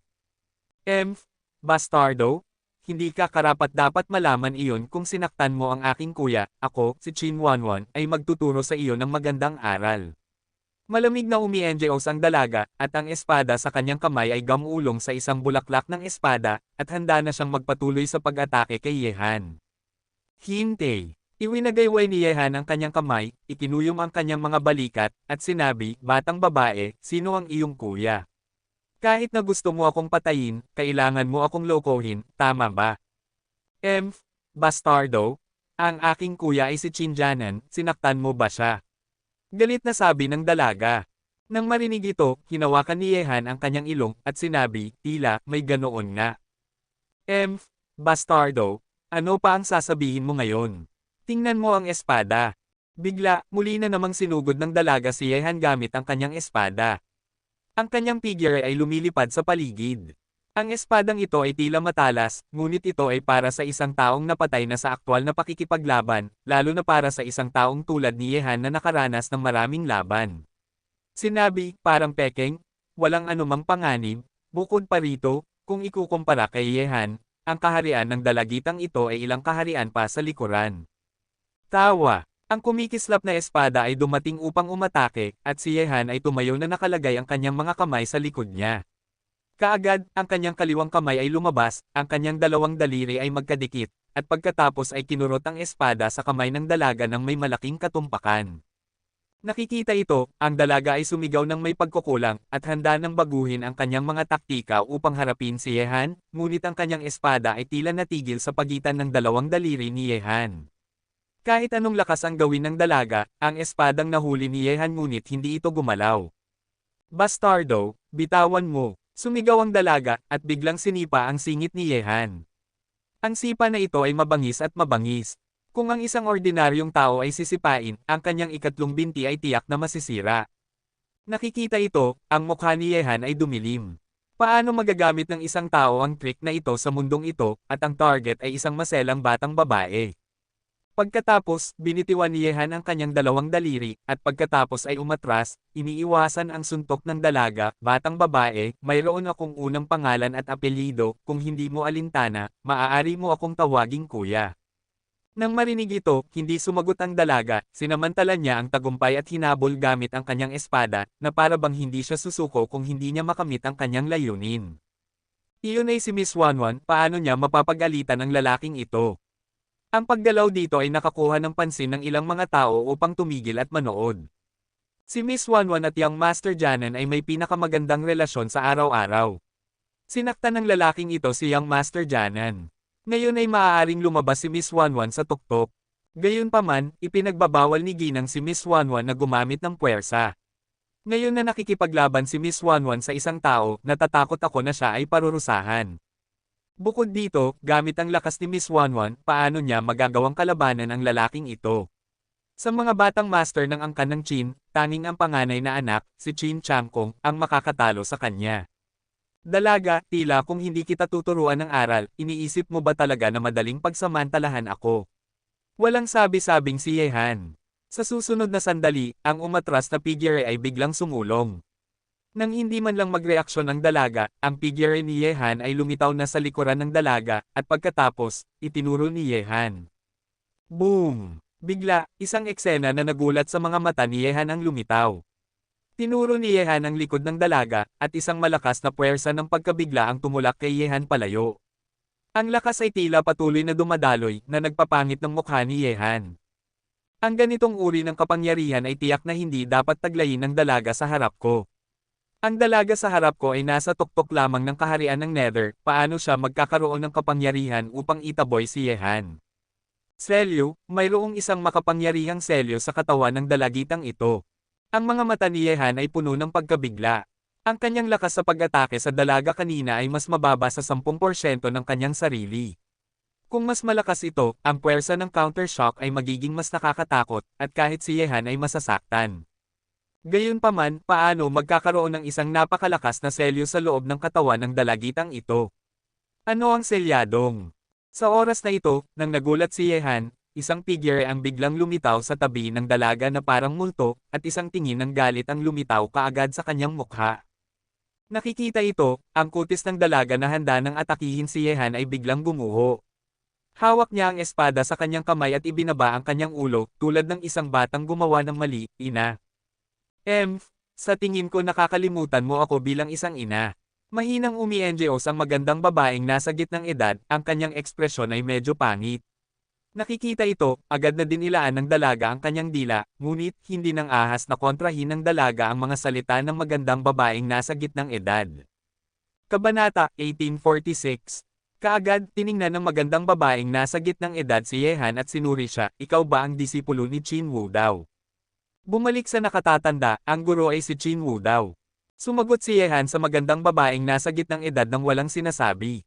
Bastardo? Hindi ka karapat-dapat malaman iyon kung sinaktan mo ang aking kuya, ako, si Chin Wanwan, ay magtuturo sa iyo ng magandang aral. Malamig na umienjeos ang dalaga, at ang espada sa kanyang kamay ay gamulong sa isang bulaklak ng espada, at handa na siyang magpatuloy sa pag-atake kay Yehan. Hintay. Iwinagayway ni Yehan ang kanyang kamay, ikinuyom ang kanyang mga balikat, at sinabi, "Batang babae, sino ang iyong kuya? Kahit na gusto mo akong patayin, kailangan mo akong lokohin, tama ba?" Bastardo? Ang aking kuya ay si Chin Janan, sinaktan mo ba siya?" Galit na sabi ng dalaga. Nang marinig ito, hinawakan ni Yehan ang kanyang ilong, at sinabi, "Tila, may ganoon nga." Bastardo, ano pa ang sasabihin mo ngayon? Tingnan mo ang espada. Bigla, muli na namang sinugod ng dalaga si Yehan gamit ang kanyang espada. Ang kanyang figure ay lumilipad sa paligid. Ang espadang ito ay tila matalas, ngunit ito ay para sa isang taong napatay na sa aktwal na pakikipaglaban, lalo na para sa isang taong tulad ni Yehan na nakaranas ng maraming laban. Sinabi, parang pekeng, walang anumang panganib, bukod pa rito, kung ikukumpara kay Yehan, ang kaharian ng dalagitang ito ay ilang kaharian pa sa likuran. Tawa. Ang kumikislap na espada ay dumating upang umatake, at si Yehan ay tumayo na nakalagay ang kanyang mga kamay sa likod niya. Kaagad, ang kanyang kaliwang kamay ay lumabas, ang kanyang dalawang daliri ay magkadikit, at pagkatapos ay kinurot ang espada sa kamay ng dalaga ng may malaking katumpakan. Nakikita ito, ang dalaga ay sumigaw ng may pagkukulang, at handa nang baguhin ang kanyang mga taktika upang harapin si Yehan, ngunit ang kanyang espada ay tila natigil sa pagitan ng dalawang daliri ni Yehan. Kahit anong lakas ang gawin ng dalaga, ang espadang nahuli ni Yehan ngunit hindi ito gumalaw. Bastardo, bitawan mo, sumigaw ang dalaga, at biglang sinipa ang singit ni Yehan. Ang sipa na ito ay mabangis at mabangis. Kung ang isang ordinaryong tao ay sisipain, ang kanyang ikatlong binti ay tiyak na masisira. Nakikita ito, ang mukha ni Yehan ay dumilim. Paano magagamit ng isang tao ang trick na ito sa mundong ito, at ang target ay isang maselang batang babae? Pagkatapos, binitiwan ni Yehan ang kanyang dalawang daliri, at pagkatapos ay umatras, iniiwasan ang suntok ng dalaga, batang babae, mayroon akong unang pangalan at apelyido, kung hindi mo alintana, maaari mo akong tawaging kuya. Nang marinig ito, hindi sumagot ang dalaga, sinamantala niya ang tagumpay at hinabol gamit ang kanyang espada, na para bang hindi siya susuko kung hindi niya makamit ang kanyang layunin. Iyon ay si Miss Wanwan, paano niya mapapagalitan ang lalaking ito? Ang paggalaw dito ay nakakuha ng pansin ng ilang mga tao upang tumigil at manood. Si Miss Wanwan at Young Master Janan ay may pinakamagandang relasyon sa araw-araw. Sinaktan ng lalaking ito si Young Master Janan. Ngayon ay maaaring lumabas si Miss Wanwan sa tuktok. Gayunpaman, ipinagbabawal ni Ginang si Miss Wanwan na gumamit ng puwersa. Ngayon na nakikipaglaban si Miss Wanwan sa isang tao, natatakot ako na siya ay parurusahan. Bukod dito, gamit ang lakas ni Miss Wanwan, paano niya magagawang kalabanan ang lalaking ito? Sa mga batang master ng angkan ng Qin, tanging ang panganay na anak, si Qin Changkong, ang makakatalo sa kanya. Dalaga, tila kung hindi kita tuturuan ng aral, iniisip mo ba talaga na madaling pagsamantalahan ako? Walang sabi-sabing si Yehan. Sa susunod na sandali, ang umatras na figure ay biglang sumulong. Nang hindi man lang magreaksyon ang dalaga, ang figure ni Yehan ay lumitaw na sa likuran ng dalaga, at pagkatapos, itinuro ni Yehan. Boom! Bigla, isang eksena na nagulat sa mga mata ni Yehan ang lumitaw. Tinuro ni Yehan ang likod ng dalaga, at isang malakas na puwersa ng pagkabigla ang tumulak kay Yehan palayo. Ang lakas ay tila patuloy na dumadaloy, na nagpapangit ng mukha ni Yehan. Ang ganitong uri ng kapangyarihan ay tiyak na hindi dapat taglayin ng dalaga sa harap ko. Ang dalaga sa harap ko ay nasa tuktok lamang ng kaharian ng Nether, paano siya magkakaroon ng kapangyarihan upang itaboy si Yehan? Selyo, mayroong isang makapangyarihang selyo sa katawan ng dalagitang ito. Ang mga mata ni Yehan ay puno ng pagkabigla. Ang kanyang lakas sa pag-atake sa dalaga kanina ay mas mababa sa 10% ng kanyang sarili. Kung mas malakas ito, ang puwersa ng counter-shock ay magiging mas nakakatakot, at kahit si Yehan ay masasaktan. Gayunpaman, paano magkakaroon ng isang napakalakas na selyo sa loob ng katawan ng dalagitang ito? Ano ang selyadong? Sa oras na ito, nang nagulat si Yehan, isang figure ang biglang lumitaw sa tabi ng dalaga na parang multo, at isang tingin ng galit ang lumitaw kaagad sa kanyang mukha. Nakikita ito, ang kutis ng dalaga na handa nang atakihin si Yehan ay biglang gumuho. Hawak niya ang espada sa kanyang kamay at ibinaba ang kanyang ulo, tulad ng isang batang gumawa ng mali, ina. Sa tingin ko nakakalimutan mo ako bilang isang ina. Mahinang umienjeos ang magandang babaeng nasa gitnang edad, ang kanyang ekspresyon ay medyo pangit. Nakikita ito, agad na dinilaan ng dalaga ang kanyang dila, ngunit hindi nang ahas na kontrahin ng dalaga ang mga salita ng magandang babaeng nasa gitnang edad. Kabanata 1846. Kaagad, tiningnan ng magandang babaeng nasa gitnang edad si Yehan at sinuri siya, ikaw ba ang disipulo ni Qin Wu daw? Bumalik sa nakatatanda, ang guro ay si Qin Wu daw. Sumagot si Yehan sa magandang babaeng nasa gitnang edad ng walang sinasabi.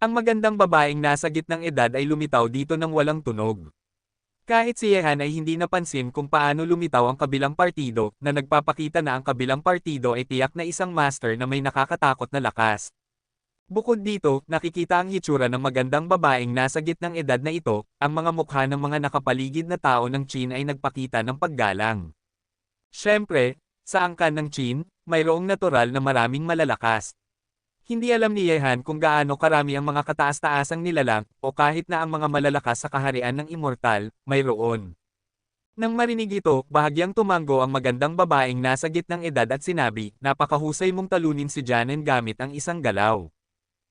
Ang magandang babaeng nasa gitnang edad ay lumitaw dito ng walang tunog. Kahit si Yehan ay hindi napansin kung paano lumitaw ang kabilang partido, na nagpapakita na ang kabilang partido ay tiyak na isang master na may nakakatakot na lakas. Bukod dito, nakikita ang hitsura ng magandang babaeng nasa gitnang edad na ito, ang mga mukha ng mga nakapaligid na tao ng Chin ay nagpakita ng paggalang. Siyempre, sa angkan ng Chin, mayroong natural na maraming malalakas. Hindi alam ni Yehan kung gaano karami ang mga kataas-taasang nilalang, o kahit na ang mga malalakas sa kaharian ng immortal, mayroon. Nang marinig ito, bahagyang tumango ang magandang babaeng nasa gitnang edad at sinabi, napakahusay mong talunin si Janen gamit ang isang galaw.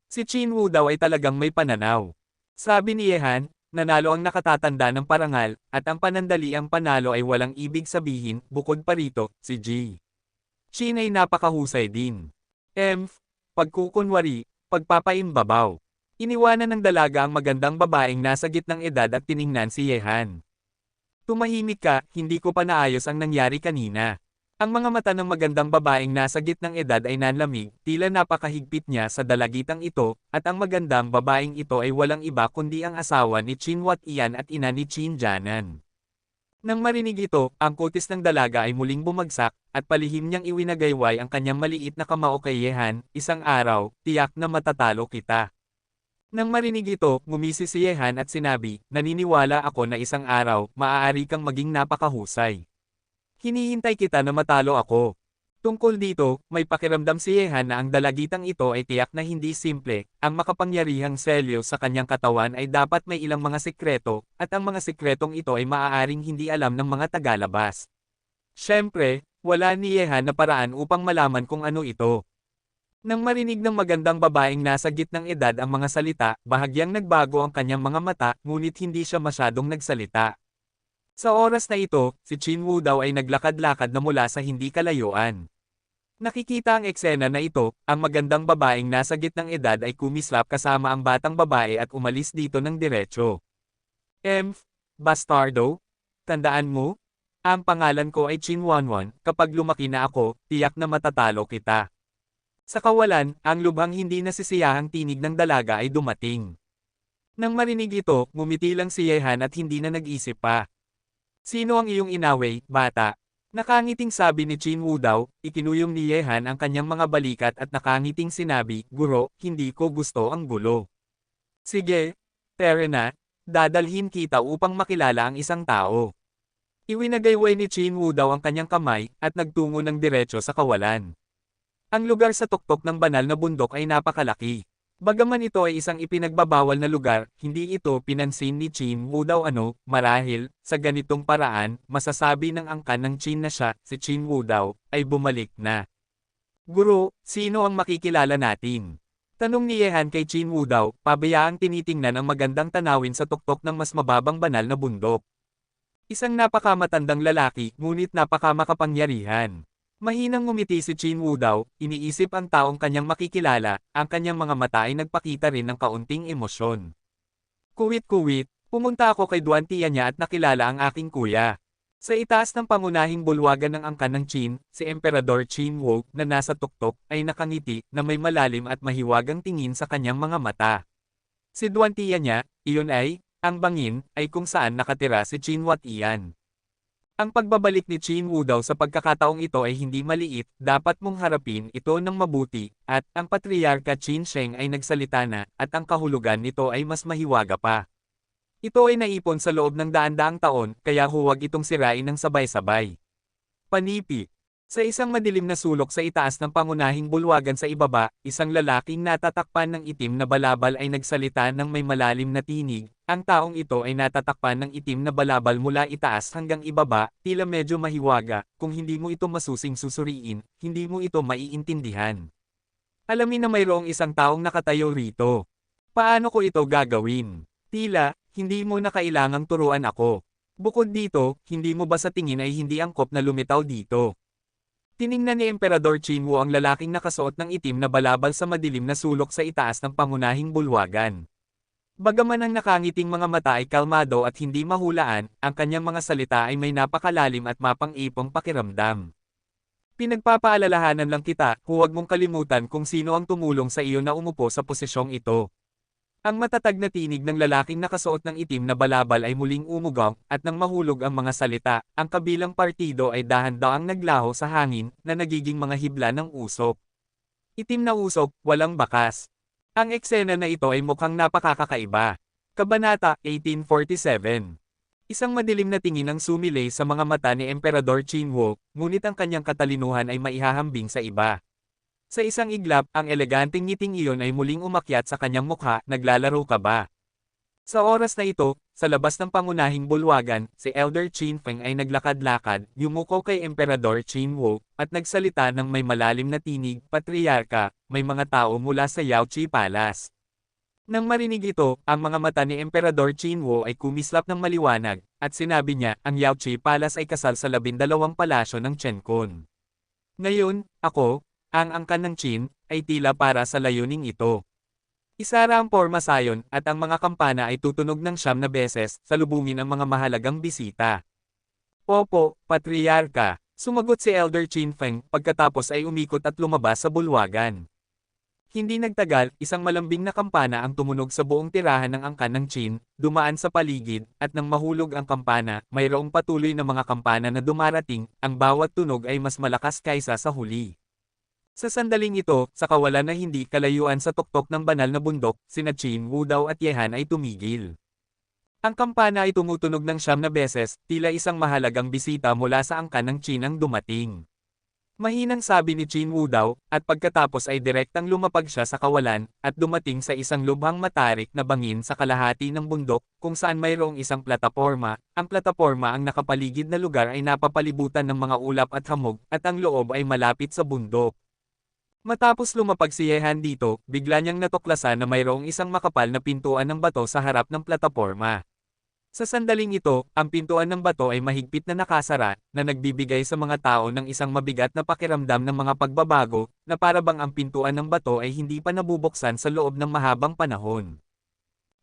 Si Chin Wu daw ay talagang may pananaw. Sabi ni Yehan, nanalo ang nakatatanda ng parangal, at ang panandaliang panalo ay walang ibig sabihin, bukod pa rito, si Ji. Chin ay napakahusay din. Pagkukunwari, pagpapaimbabaw. Iniwanan ng dalaga ang magandang babaeng nasa gitnang edad at tiningnan si Yehan. Tumahimik ka, hindi ko pa naayos ang nangyari kanina. Ang mga mata ng magandang babaeng nasa gitnang edad ay nanlamig, tila napakahigpit niya sa dalagitang ito, at ang magandang babaeng ito ay walang iba kundi ang asawa ni Chin Wat Ian at ina ni Chin Janan. Nang marinig ito, ang kutis ng dalaga ay muling bumagsak, at palihim niyang iwinagayway ang kanyang maliit na kamao kay Yehan, isang araw, tiyak na matatalo kita. Nang marinig ito, ngumisi si Yehan at sinabi, naniniwala ako na isang araw, maaari kang maging napakahusay. Hinihintay kita na matalo ako. Tungkol dito, may pakiramdam si Yehan na ang dalagitang ito ay tiyak na hindi simple, ang makapangyarihang selyo sa kanyang katawan ay dapat may ilang mga sekreto, at ang mga sekretong ito ay maaaring hindi alam ng mga tagalabas. Siyempre, wala ni Yehan na paraan upang malaman kung ano ito. Nang marinig ng magandang babaeng nasa gitnang edad ang mga salita, bahagyang nagbago ang kanyang mga mata, ngunit hindi siya masyadong nagsalita. Sa oras na ito, si Chin Wu daw ay naglakad-lakad na mula sa hindi kalayuan. Nakikita ang eksena na ito, ang magandang babaeng nasa gitnang edad ay kumislap kasama ang batang babae at umalis dito ng diretso. Bastardo? Tandaan mo? Ang pangalan ko ay Chin Wanwan, kapag lumaki na ako, tiyak na matatalo kita. Sa kawalan, ang lubhang hindi nasisiyahang tinig ng dalaga ay dumating. Nang marinig ito, ngumiti lang si Yehan at hindi na nag-isip pa. Sino ang iyong inaway, bata? Nakangiting sabi ni Chin Wu daw, ikinuyom ni Yehan ang kanyang mga balikat at nakangiting sinabi, Guro, hindi ko gusto ang gulo. Sige, tere na, dadalhin kita upang makilala ang isang tao. Iwinagayway ni Chin Wu daw ang kanyang kamay, at nagtungo ng diretso sa kawalan. Ang lugar sa tuktok ng banal na bundok ay napakalaki. Bagaman ito ay isang ipinagbabawal na lugar, hindi ito pinansin ni Chin Wu daw marahil, sa ganitong paraan, masasabi ng angkan ng Chin na siya, si Chin Wu daw, ay bumalik na. Guro, sino ang makikilala natin? Tanong ni Yehan kay Chin Wu daw, pabayaang tinitingnan ang magandang tanawin sa tuktok ng mas mababang banal na bundok. Isang napakamatandang lalaki, ngunit napakamakapangyarihan. Mahinang ngumiti si Chin Wu daw, iniisip ang taong kanyang makikilala, ang kanyang mga mata ay nagpakita rin ng kaunting emosyon. Kuwit-kuwit, pumunta ako kay Duan Tia niya at nakilala ang aking kuya. Sa itaas ng pangunahing bulwagan ng angkan ng Chin, si Emperador Chin Wu, na nasa tuktok, ay nakangiti, na may malalim at mahiwagang tingin sa kanyang mga mata. Si Duan Tia niya, iyon ay, ang bangin, ay kung saan nakatira si Chin Wat Ian. Ang pagbabalik ni Chin Wu daw sa pagkakataong ito ay hindi maliit, dapat mong harapin ito ng mabuti, at ang patriarka Qin Sheng ay nagsalita na, at ang kahulugan nito ay mas mahiwaga pa. Ito ay naipon sa loob ng daan-daang taon, kaya huwag itong sirain ng sabay-sabay. Panipi. Sa isang madilim na sulok sa itaas ng pangunahing bulwagan sa ibaba, isang lalaking natatakpan ng itim na balabal ay nagsalita ng may malalim na tinig. Ang taong ito ay natatakpan ng itim na balabal mula itaas hanggang ibaba, tila medyo mahiwaga, kung hindi mo ito masusing susuriin, hindi mo ito maiintindihan. Alamin na mayroong isang taong nakatayo rito. Paano ko ito gagawin? Tila, hindi mo na kailangang turuan ako. Bukod dito, hindi mo ba sa tingin ay hindi angkop na lumitaw dito? Tiningnan ni Emperador Qin Wu ang lalaking nakasuot ng itim na balabal sa madilim na sulok sa itaas ng pangunahing bulwagan. Bagaman ang nakangiting mga mata ay kalmado at hindi mahulaan, ang kanyang mga salita ay may napakalalim at mapang-ipong pakiramdam. Pinagpapaalalahanan lang kita, huwag mong kalimutan kung sino ang tumulong sa iyo na umupo sa posisyong ito. Ang matatag na tinig ng lalaking nakasuot ng itim na balabal ay muling umugong, at nang mahulog ang mga salita, ang kabilang partido ay dahan-daang naglaho sa hangin, na nagiging mga hibla ng usok. Itim na usok, walang bakas. Ang eksena na ito ay mukhang napakakaiba. Kabanata 1847. Isang madilim na tingin ang sumilay sa mga mata ni Emperador Qinwu, ngunit ang kanyang katalinuhan ay maihahambing sa iba. Sa isang iglap, ang eleganteng ngiting iyon ay muling umakyat sa kanyang mukha, naglalaro ka ba? Sa oras na ito, sa labas ng pangunahing bulwagan, si Elder Qin Feng ay naglakad-lakad, yumuko kay Emperador Qinwu, at nagsalita ng may malalim na tinig, Patriarka, may mga tao mula sa Yaoqi Palace. Nang marinig ito, ang mga mata ni Emperador Qinwu ay kumislap ng maliwanag, at sinabi niya, ang Yaoqi Palace ay kasal sa 12 palasyo ng Chen-kun. Ngayon, ako, ang angkan ng Qin, ay tila para sa layuning ito. Isara ang porma sayon, at ang mga kampana ay tutunog ng 9 na beses, salubungin ang mga mahalagang bisita. Opo, Patriarka, sumagot si Elder Qin Feng, pagkatapos ay umikot at lumabas sa bulwagan. Hindi nagtagal, isang malambing na kampana ang tumunog sa buong tirahan ng angkan ng Qin, dumaan sa paligid, at nang mahulog ang kampana, mayroong patuloy na mga kampana na dumarating, ang bawat tunog ay mas malakas kaysa sa huli. Sa sandaling ito, sa kawalan na hindi kalayuan sa tuktok ng banal na bundok, sina Qinwu Dao at Ye Han ay tumigil. Ang kampana ay tumutunog ng 9 na beses, tila isang mahalagang bisita mula sa angkan ng Qin ang dumating. Mahinang sabi ni Qinwu Dao, at pagkatapos ay direktang lumapag siya sa kawalan, at dumating sa isang lubhang matarik na bangin sa kalahati ng bundok, kung saan mayroong isang plataporma. Ang plataporma ang nakapaligid na lugar ay napapalibutan ng mga ulap at hamog, at ang loob ay malapit sa bundok. Matapos lumapag si Ye Han dito, bigla niyang natuklasan na mayroong isang makapal na pintuan ng bato sa harap ng plataporma. Sa sandaling ito, ang pintuan ng bato ay mahigpit na nakasara, na nagbibigay sa mga tao ng isang mabigat na pakiramdam ng mga pagbabago, na para bang ang pintuan ng bato ay hindi pa nabubuksan sa loob ng mahabang panahon.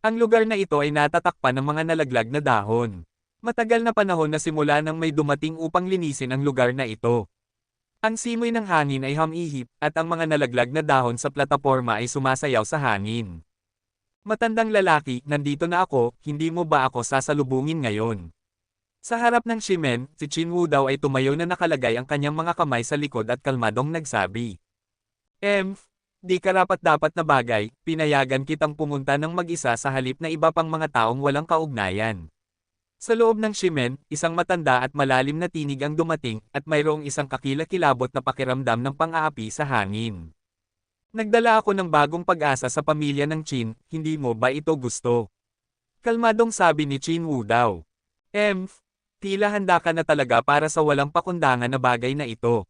Ang lugar na ito ay natatakpan ng mga nalaglag na dahon. Matagal na panahon na simula nang may dumating upang linisin ang lugar na ito. Ang simoy ng hangin ay humihip, at ang mga nalaglag na dahon sa plataporma ay sumasayaw sa hangin. Matandang lalaki, nandito na ako, hindi mo ba ako sasalubungin ngayon? Sa harap ng Shimen, si Qinwu Dao ay tumayo na nakalagay ang kanyang mga kamay sa likod at kalmadong nagsabi. Di karapat-dapat na bagay, pinayagan kitang pumunta ng mag-isa sa halip na iba pang mga taong walang kaugnayan. Sa loob ng Shimen, isang matanda at malalim na tinig ang dumating, at mayroong isang kakilakilabot na pakiramdam ng pang-aapi sa hangin. Nagdala ako ng bagong pag-asa sa pamilya ng Qin, hindi mo ba ito gusto? Kalmadong sabi ni Qinwu Dao. Tila handa ka na talaga para sa walang pakundangan na bagay na ito.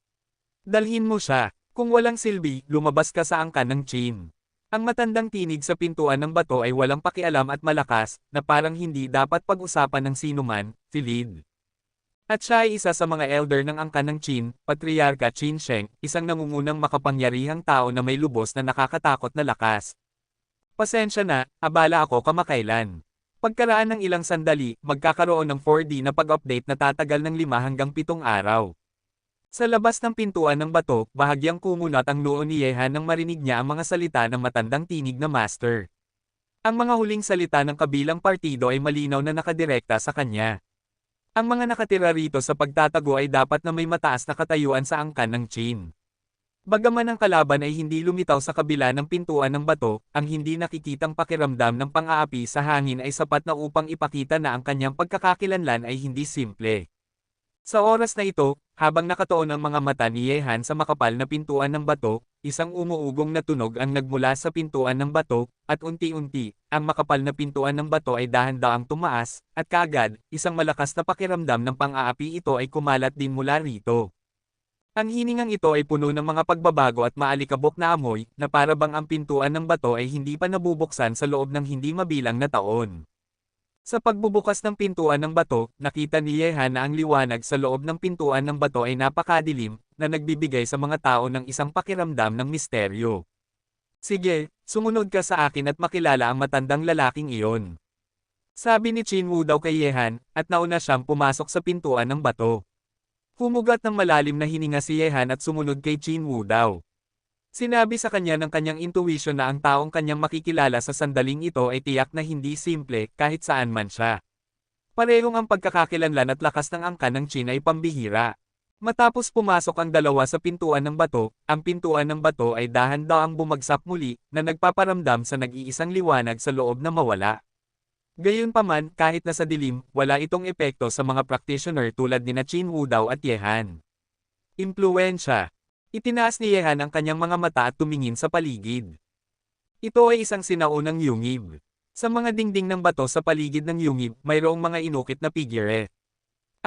Dalhin mo siya, kung walang silbi, lumabas ka sa angkan ng Qin. Ang matandang tinig sa pintuan ng bato ay walang pakialam at malakas, na parang hindi dapat pag-usapan ng sinuman, si Lid. At siya ay isa sa mga elder ng angkan ng Qin, Patriarka Qin Sheng, isang nangungunang makapangyarihang tao na may lubos na nakakatakot na lakas. Pasensya na, abala ako kamakailan. Pagkaraan ng ilang sandali, magkakaroon ng 4D na pag-update na tatagal ng 5 hanggang 7 araw. Sa labas ng pintuan ng bato, bahagyang kumunat ang noo ni Ye Han nang marinig niya ang mga salita ng matandang tinig na master. Ang mga huling salita ng kabilang partido ay malinaw na nakadirekta sa kanya. Ang mga nakatira rito sa pagtatago ay dapat na may mataas na katayuan sa angkan ng Qin. Bagaman ang kalaban ay hindi lumitaw sa kabila ng pintuan ng bato, ang hindi nakikitang pakiramdam ng pang-aapi sa hangin ay sapat na upang ipakita na ang kanyang pagkakakilanlan ay hindi simple. Sa oras na ito, habang nakatuon ang mga mata ni Ye Han sa makapal na pintuan ng bato, isang umuugong na tunog ang nagmula sa pintuan ng bato, at unti-unti, ang makapal na pintuan ng bato ay dahan-daang tumaas, at kaagad, isang malakas na pakiramdam ng pang-aapi ito ay kumalat din mula rito. Ang hiningang ito ay puno ng mga pagbabago at maalikabok na amoy, na para bang ang pintuan ng bato ay hindi pa nabubuksan sa loob ng hindi mabilang na taon. Sa pagbubukas ng pintuan ng bato, nakita ni Ye Han na ang liwanag sa loob ng pintuan ng bato ay napakadilim, na nagbibigay sa mga tao ng isang pakiramdam ng misteryo. Sige, sumunod ka sa akin at makilala ang matandang lalaking iyon. Sabi ni Qinwu Dao kay Ye Han, at nauna siyang pumasok sa pintuan ng bato. Humugat ng malalim na hininga si Ye Han at sumunod kay Qinwu Dao. Sinabi sa kanya ng kanyang intuition na ang taong kanyang makikilala sa sandaling ito ay tiyak na hindi simple kahit saan man siya. Parehong ang pagkakakilanlan at lakas ng angkan ng Chin ay pambihira. Matapos pumasok ang dalawa sa pintuan ng bato, ang pintuan ng bato ay dahan-daang bumagsak muli na nagpaparamdam sa nag-iisang liwanag sa loob na mawala. Gayunpaman, kahit nasa dilim, wala itong epekto sa mga practitioner tulad ni Chin Wudao at Yehan. Impluwensya. Itinaas ni Yehan ang kanyang mga mata at tumingin sa paligid. Ito ay isang sinaunang yungib. Sa mga dingding ng bato sa paligid ng yungib, mayroong mga inukit na figure.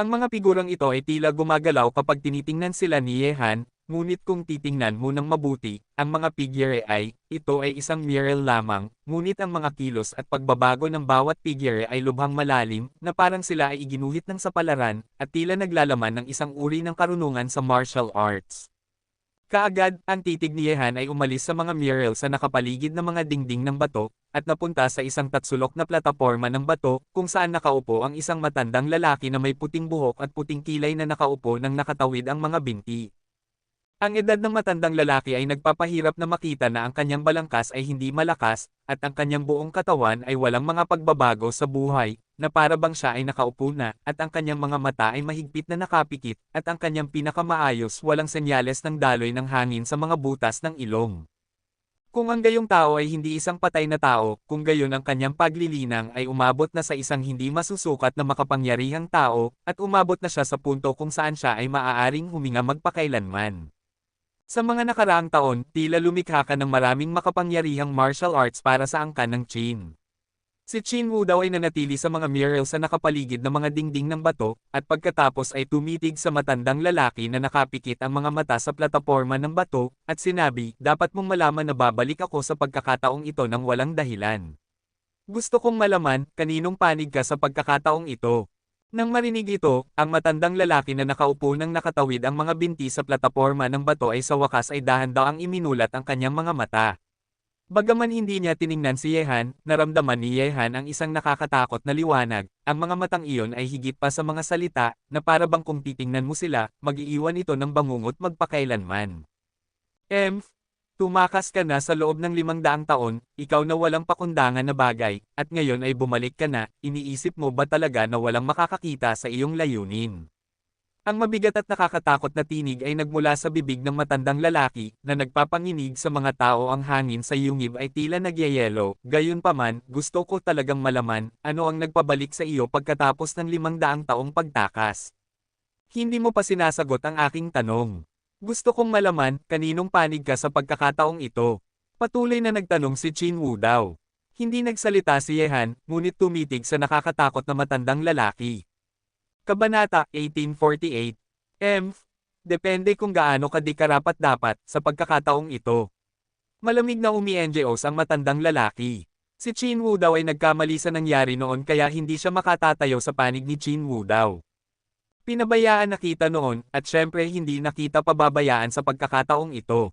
Ang mga figurang ito ay tila gumagalaw kapag tinitingnan sila ni Yehan, ngunit kung titingnan mo ng mabuti, ang mga figure ito ay isang mural lamang, ngunit ang mga kilos at pagbabago ng bawat figure ay lubhang malalim, na parang sila ay iginuhit ng sapalaran, at tila naglalaman ng isang uri ng karunungan sa martial arts. Kaagad, ang titig ni Yehan ay umalis sa mga mural sa nakapaligid na mga dingding ng bato, at napunta sa isang tatsulok na plataporma ng bato, kung saan nakaupo ang isang matandang lalaki na may puting buhok at puting kilay na nakaupo nang nakatawid ang mga binti. Ang edad ng matandang lalaki ay nagpapahirap na makita na ang kanyang balangkas ay hindi malakas, at ang kanyang buong katawan ay walang mga pagbabago sa buhay, na para bang siya ay nakaupo na, at ang kanyang mga mata ay mahigpit na nakapikit, at ang kanyang pinakamaayos walang senyales ng daloy ng hangin sa mga butas ng ilong. Kung ang gayong tao ay hindi isang patay na tao, kung gayon ang kanyang paglilinang ay umabot na sa isang hindi masusukat na makapangyarihang tao, at umabot na siya sa punto kung saan siya ay maaaring huminga magpakailanman. Sa mga nakaraang taon, tila lumikha ka ng maraming makapangyarihang martial arts para sa angkan ng Chin. Si Chin Wudao ay nanatili sa mga mural sa nakapaligid na mga dingding ng bato, at pagkatapos ay tumitig sa matandang lalaki na nakapikit ang mga mata sa plataporma ng bato, at sinabi, dapat mong malaman na babalik ako sa pagkakataong ito nang walang dahilan. Gusto kong malaman, kaninong panig ka sa pagkakataong ito. Nang marinig ito, ang matandang lalaki na nakaupo nang nakatawid ang mga binti sa plataporma ng bato ay sa wakas ay dahan-daang iminulat ang kanyang mga mata. Bagaman hindi niya tiningnan si Yehan, naramdaman ni Yehan ang isang nakakatakot na liwanag. Ang mga matang iyon ay higit pa sa mga salita, na para bang kung titingnan mo sila, mag-iiwan ito ng bangungot magpakailanman. Tumakas ka na sa loob ng 500 taon, ikaw na walang pakundangan na bagay, at ngayon ay bumalik ka na, iniisip mo ba talaga na walang makakakita sa iyong layunin? Ang mabigat at nakakatakot na tinig ay nagmula sa bibig ng matandang lalaki, na nagpapanginig sa mga tao. Ang hangin sa yungib ay tila nagyayelo. Gayunpaman, gusto ko talagang malaman, ano ang nagpabalik sa iyo pagkatapos ng 500 taong pagtakas. Hindi mo pa sinasagot ang aking tanong. Gusto kong malaman, kaninong panig ka sa pagkakataong ito. Patuloy na nagtanong si Chin Wudao. Hindi nagsalita si Yehan, ngunit tumitig sa nakakatakot na matandang lalaki. Kabanata 1848. Depende kung gaano ka di karapat-dapat sa pagkakataong ito. Malamig na umienjeos ang matandang lalaki. Si Chin Wudao ay nagkamali sa nangyari noon kaya hindi siya makatatayo sa panig ni Chin Wudao. Pinabayaan na kita noon, at syempre hindi na kita pababayaan sa pagkakataong ito.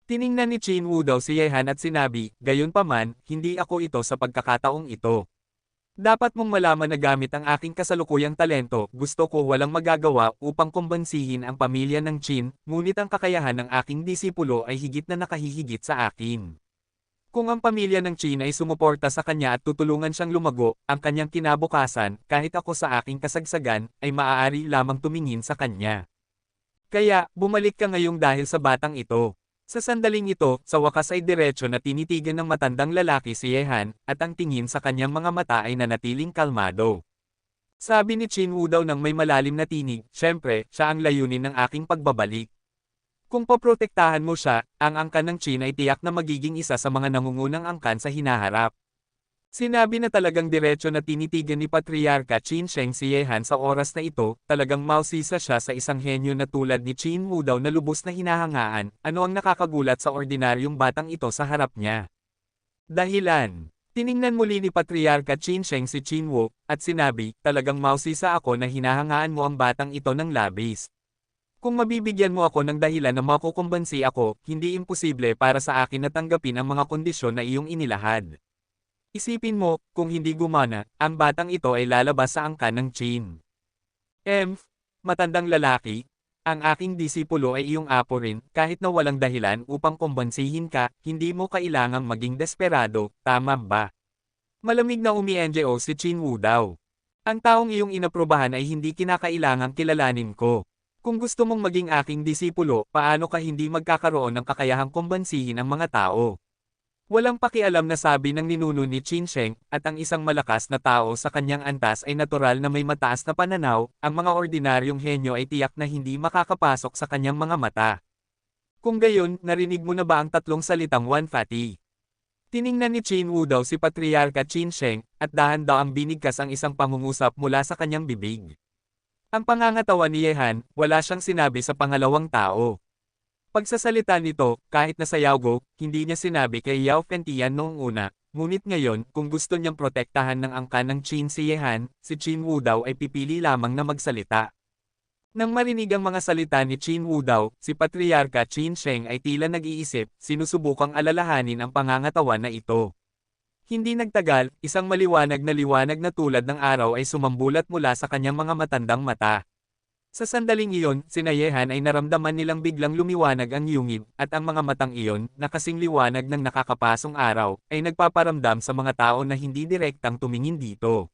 Tiningnan ni Chin Wudao si Yehan at sinabi, gayunpaman, hindi ako ito sa pagkakataong ito. Dapat mong malaman na gamit ang aking kasalukuyang talento, gusto ko walang magagawa upang kumbansihin ang pamilya ng Chin, ngunit ang kakayahan ng aking disipulo ay higit na nakahihigit sa akin. Kung ang pamilya ng Chin ay sumuporta sa kanya at tutulungan siyang lumago, ang kanyang kinabukasan, kahit ako sa aking kasagsagan, ay maaari lamang tumingin sa kanya. Kaya, bumalik ka ngayong dahil sa batang ito. Sa sandaling ito, sa wakas ay diretso na tinitigan ng matandang lalaki si Yehan, at ang tingin sa kanyang mga mata ay nanatiling kalmado. Sabi ni Chin Wudao nang may malalim na tinig, syempre, siya ang layunin ng aking pagbabalik. Kung poprotektahan mo siya, ang angkan ng Chin ay tiyak na magiging isa sa mga nangungunang angkan sa hinaharap. Sinabi na talagang diretso na tinitigan ni Patriarka Qin Sheng si Yehan sa oras na ito, talagang mausisa siya sa isang henyo na tulad ni Chin Wudao na lubos na hinahangaan, ano ang nakakagulat sa ordinaryong batang ito sa harap niya. Dahilan. Tiningnan muli ni Patriarka Qin Sheng si Chin Wu, at sinabi, talagang mausisa ako na hinahangaan mo ang batang ito ng labis. Kung mabibigyan mo ako ng dahilan na makukumbansi ako, hindi imposible para sa akin na tanggapin ang mga kondisyon na iyong inilahad. Isipin mo, kung hindi gumana, ang batang ito ay lalabas sa angkan ng Chin. Matandang lalaki. Ang aking disipulo ay iyong apo rin, kahit na walang dahilan upang kumbansihin ka, hindi mo kailangang maging desperado, tama ba? Malamig na umi-NGO si Chin Woo daw. Ang taong iyong inaprubahan ay hindi kinakailangang kilalanin ko. Kung gusto mong maging aking disipulo, paano ka hindi magkakaroon ng kakayahang kumbansihin ang mga tao? Walang pakialam na sabi ng ninuno ni Qin Sheng, at ang isang malakas na tao sa kanyang antas ay natural na may mataas na pananaw, ang mga ordinaryong henyo ay tiyak na hindi makakapasok sa kanyang mga mata. Kung gayon, narinig mo na ba ang tatlong salitang Wan Fati? Tiningnan ni Qin Wu daw si Patriarka Qin Sheng, at dahan-daang binigkas ang isang pangungusap mula sa kanyang bibig. Ang pangangatawan ni Yehan, wala siyang sinabi sa pangalawang tao. Pagsasalita nito, kahit na sa Yao, hindi niya sinabi kay Yao Fentian noong una, ngunit ngayon, kung gusto niyang protektahan ng angkan ng Qin si Yehan, si Qin Wu daw ay pipili lamang na magsalita. Nang marinig ang mga salita ni Qin Wu daw, si Patriarka Qin Sheng ay tila nag-iisip, sinusubukang alalahanin ang pangangatawan na ito. Hindi nagtagal, isang maliwanag na tulad ng araw ay sumambulat mula sa kanyang mga matandang mata. Sa sandaling iyon, sina Yehan ay naramdaman nilang biglang lumiwanag ang yungib, at ang mga matang iyon, na kasing liwanag ng nakakapasong araw, ay nagpaparamdam sa mga tao na hindi direktang tumingin dito.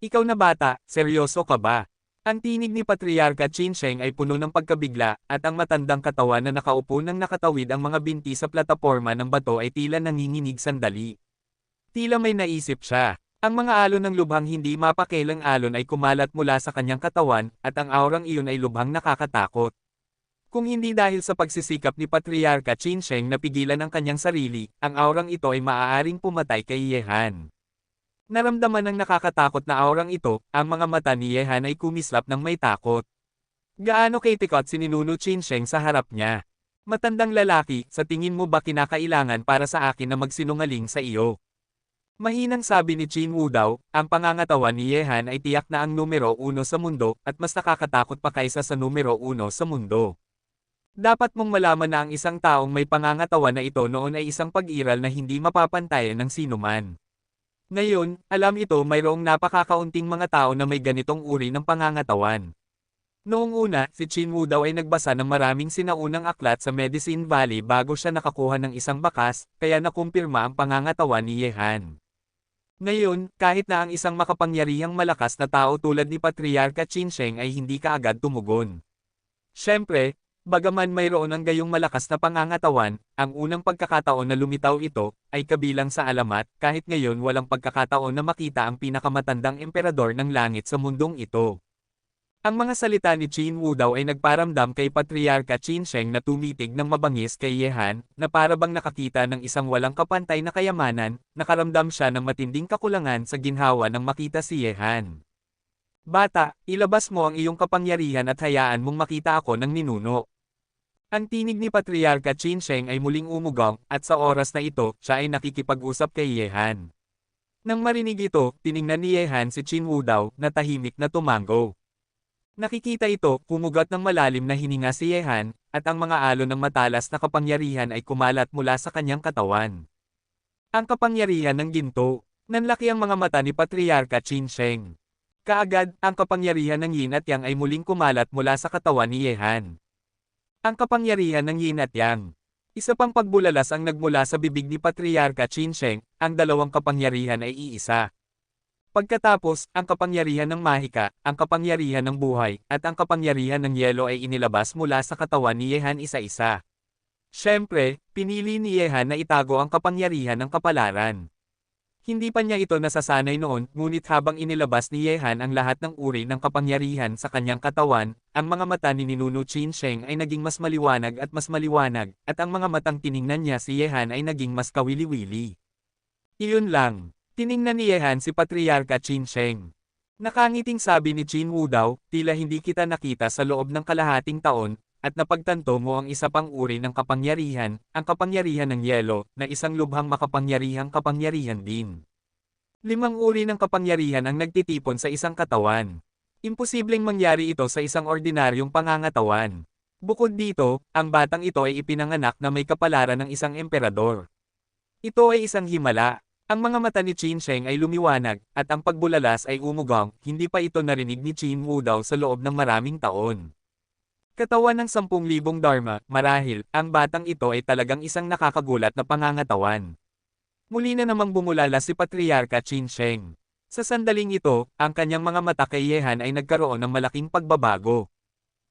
Ikaw na bata, seryoso ka ba? Ang tinig ni Patriarka Qin Sheng ay puno ng pagkabigla, at ang matandang katawan na nakaupo ng nakatawid ang mga binti sa plataporma ng bato ay tila nanginginig sandali. Tila may naisip siya. Ang mga alon ng lubhang hindi mapakilang alon ay kumalat mula sa kanyang katawan, at ang aurang iyon ay lubhang nakakatakot. Kung hindi dahil sa pagsisikap ni Patriarka Qin Sheng na pigilan ang kanyang sarili, ang aurang ito ay maaaring pumatay kay Yehan. Naramdaman ng nakakatakot na aurang ito, ang mga mata ni Yehan ay kumislap ng may takot. Gaano kaitikot si Ninuno Qin Sheng sa harap niya? Matandang lalaki, sa tingin mo ba kinakailangan para sa akin na magsinungaling sa iyo? Mahinang sabi ni Qin Wu daw, ang pangangatawan ni Yehan ay tiyak na ang numero 1 sa mundo, at mas nakakatakot pa kaysa sa numero 1 sa mundo. Dapat mong malaman na ang isang taong may pangangatawan na ito noon ay isang pag-iral na hindi mapapantayan ng sinuman. Ngayon, alam ito mayroong napakakaunting mga tao na may ganitong uri ng pangangatawan. Noong una, si Qin Wu daw ay nagbasa ng maraming sinaunang aklat sa Medicine Valley bago siya nakakuha ng isang bakas, kaya nakumpirma ang pangangatawan ni Yehan. Ngayon, kahit na ang isang makapangyarihang malakas na tao tulad ni Patriarka Qin Sheng ay hindi kaagad tumugon. Siyempre, bagaman mayroon ang gayong malakas na pangangatawan, ang unang pagkakataon na lumitaw ito, ay kabilang sa alamat, kahit ngayon walang pagkakataon na makita ang pinakamatandang emperador ng langit sa mundong ito. Ang mga salita ni Qin Wu daw ay nagparamdam kay Patriarka Qin Sheng na tumitig ng mabangis kay Yehan, na para bang nakakita ng isang walang kapantay na kayamanan, nakaramdam siya ng matinding kakulangan sa ginhawa nang makita si Yehan. Bata, ilabas mo ang iyong kapangyarihan at hayaan mong makita ako ng ninuno. Ang tinig ni Patriarka Qin Sheng ay muling umugang, at sa oras na ito, siya ay nakikipag-usap kay Yehan. Nang marinig ito, tiningnan ni Yehan si Qin Wu daw, na tahimik na tumango. Nakikita ito, kumugat ng malalim na hininga si Yehan, at ang mga alon ng matalas na kapangyarihan ay kumalat mula sa kanyang katawan. Ang kapangyarihan ng ginto. Nanlaki ang mga mata ni Patriarka Qin Sheng. Kaagad, ang kapangyarihan ng Yin at Yang ay muling kumalat mula sa katawan ni Yehan. Ang kapangyarihan ng Yin at Yang. Isa pang pagbulalas ang nagmula sa bibig ni Patriarka Qin Sheng, ang dalawang kapangyarihan ay iisa. Pagkatapos, ang kapangyarihan ng mahika, ang kapangyarihan ng buhay, at ang kapangyarihan ng yelo ay inilabas mula sa katawan ni Yehan isa-isa. Siyempre, pinili ni Yehan na itago ang kapangyarihan ng kapalaran. Hindi pa niya ito nasasanay noon, ngunit habang inilabas ni Yehan ang lahat ng uri ng kapangyarihan sa kanyang katawan, ang mga mata ni Ninuno Qin Sheng ay naging mas maliwanag, at ang mga matang tiningnan niya si Yehan ay naging mas kawili-wili. Iyon lang. Tiningnan ni Yehan si Patriarka Qin Sheng. Nakangiting sabi ni Qin Wu daw, tila hindi kita nakita sa loob ng kalahating taon, at napagtanto mo ang isa pang uri ng kapangyarihan, ang kapangyarihan ng yelo, na isang lubhang makapangyarihang kapangyarihan din. 5 uri ng kapangyarihan ang nagtitipon sa isang katawan. Imposibleng mangyari ito sa isang ordinaryong pangangatawan. Bukod dito, ang batang ito ay ipinanganak na may kapalaran ng isang emperador. Ito ay isang himala. Ang mga mata ni Qin Sheng ay lumiwanag, at ang pagbulalas ay umugang, hindi pa ito narinig ni Qin Wu daw sa loob ng maraming taon. Katawan ng 10,000 Dharma, marahil, ang batang ito ay talagang isang nakakagulat na pangangatawan. Muli na namang bumulala si Patriarka Qin Sheng. Sa sandaling ito, ang kanyang mga mata kay Yehan ay nagkaroon ng malaking pagbabago.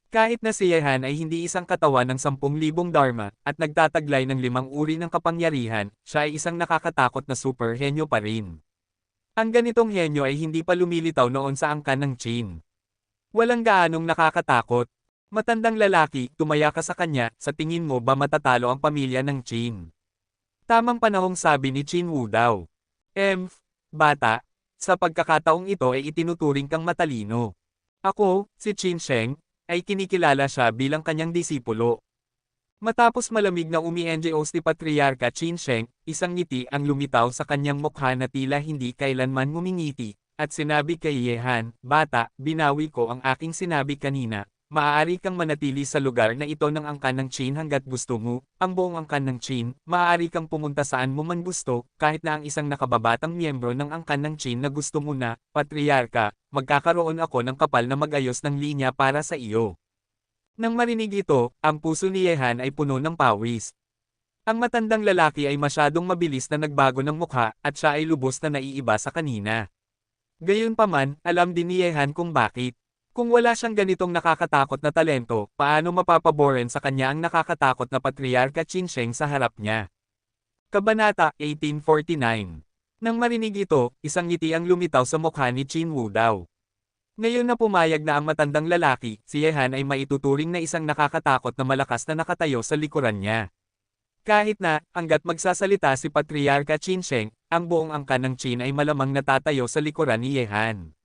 Kahit na si Yehan ay hindi isang katawan ng 10,000 Dharma, at nagtataglay ng 5 uri ng kapangyarihan, siya ay isang nakakatakot na super henyo pa rin. Ang ganitong henyo ay hindi pa lumilitaw noon sa angkan ng Qin. Walang gaanong nakakatakot. Matandang lalaki, tumaya ka sa kanya, sa tingin mo ba matatalo ang pamilya ng Qin? Tamang panahong sabi ni Qin Wu daw. Bata, sa pagkakataong ito ay itinuturing kang matalino. Ako, si Qin Sheng, ay kinikilala siya bilang kanyang disipulo. Matapos malamig na umi-NGOs ni Patriarka Qin Sheng, isang ngiti ang lumitaw sa kanyang mukha na tila hindi kailanman ngumingiti, at sinabi kay Yehan, Bata, binawi ko ang aking sinabi kanina. Maaari kang manatili sa lugar na ito ng angkan ng Qin hanggat gusto mo, ang buong angkan ng Qin, maaari kang pumunta saan mo man gusto, kahit na ang isang nakababatang miyembro ng angkan ng Qin na gusto mo na, Patriarka, magkakaroon ako ng kapal na mag-ayos ng linya para sa iyo. Nang marinig ito, ang puso ni Yehan ay puno ng pawis. Ang matandang lalaki ay masyadong mabilis na nagbago ng mukha, at siya ay lubos na naiiba sa kanina. Gayunpaman, alam din ni Yehan kung bakit. Kung wala siyang ganitong nakakatakot na talento, paano mapapaboren sa kanya ang nakakatakot na Patriarka Qin Sheng sa harap niya? Kabanata 1849. Nang marinig ito, isang ngiti ang lumitaw sa mukha ni Qin Wu daw. Ngayon na pumayag na ang matandang lalaki, si Yehan ay maituturing na isang nakakatakot na malakas na nakatayo sa likuran niya. Kahit na, hanggat magsasalita si Patriarka Qin Sheng, ang buong angkan ng Qin ay malamang natatayo sa likuran ni Yehan.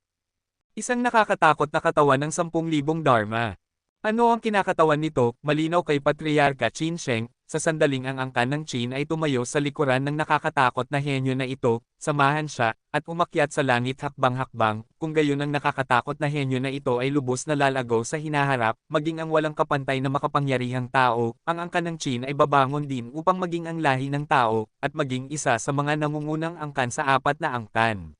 Isang nakakatakot na katawan ng 10,000 Dharma. Ano ang kinakatawan nito? Malinaw kay Patriarka Qin Sheng, sa sandaling ang angkan ng Qin ay tumayo sa likuran ng nakakatakot na henyo na ito, samahan siya, at umakyat sa langit hakbang-hakbang, kung gayon ang nakakatakot na henyo na ito ay lubos na lalago sa hinaharap, maging ang walang kapantay na makapangyarihang tao, ang angkan ng Qin ay babangon din upang maging ang lahi ng tao, at maging isa sa mga nangungunang angkan sa 4 na angkan.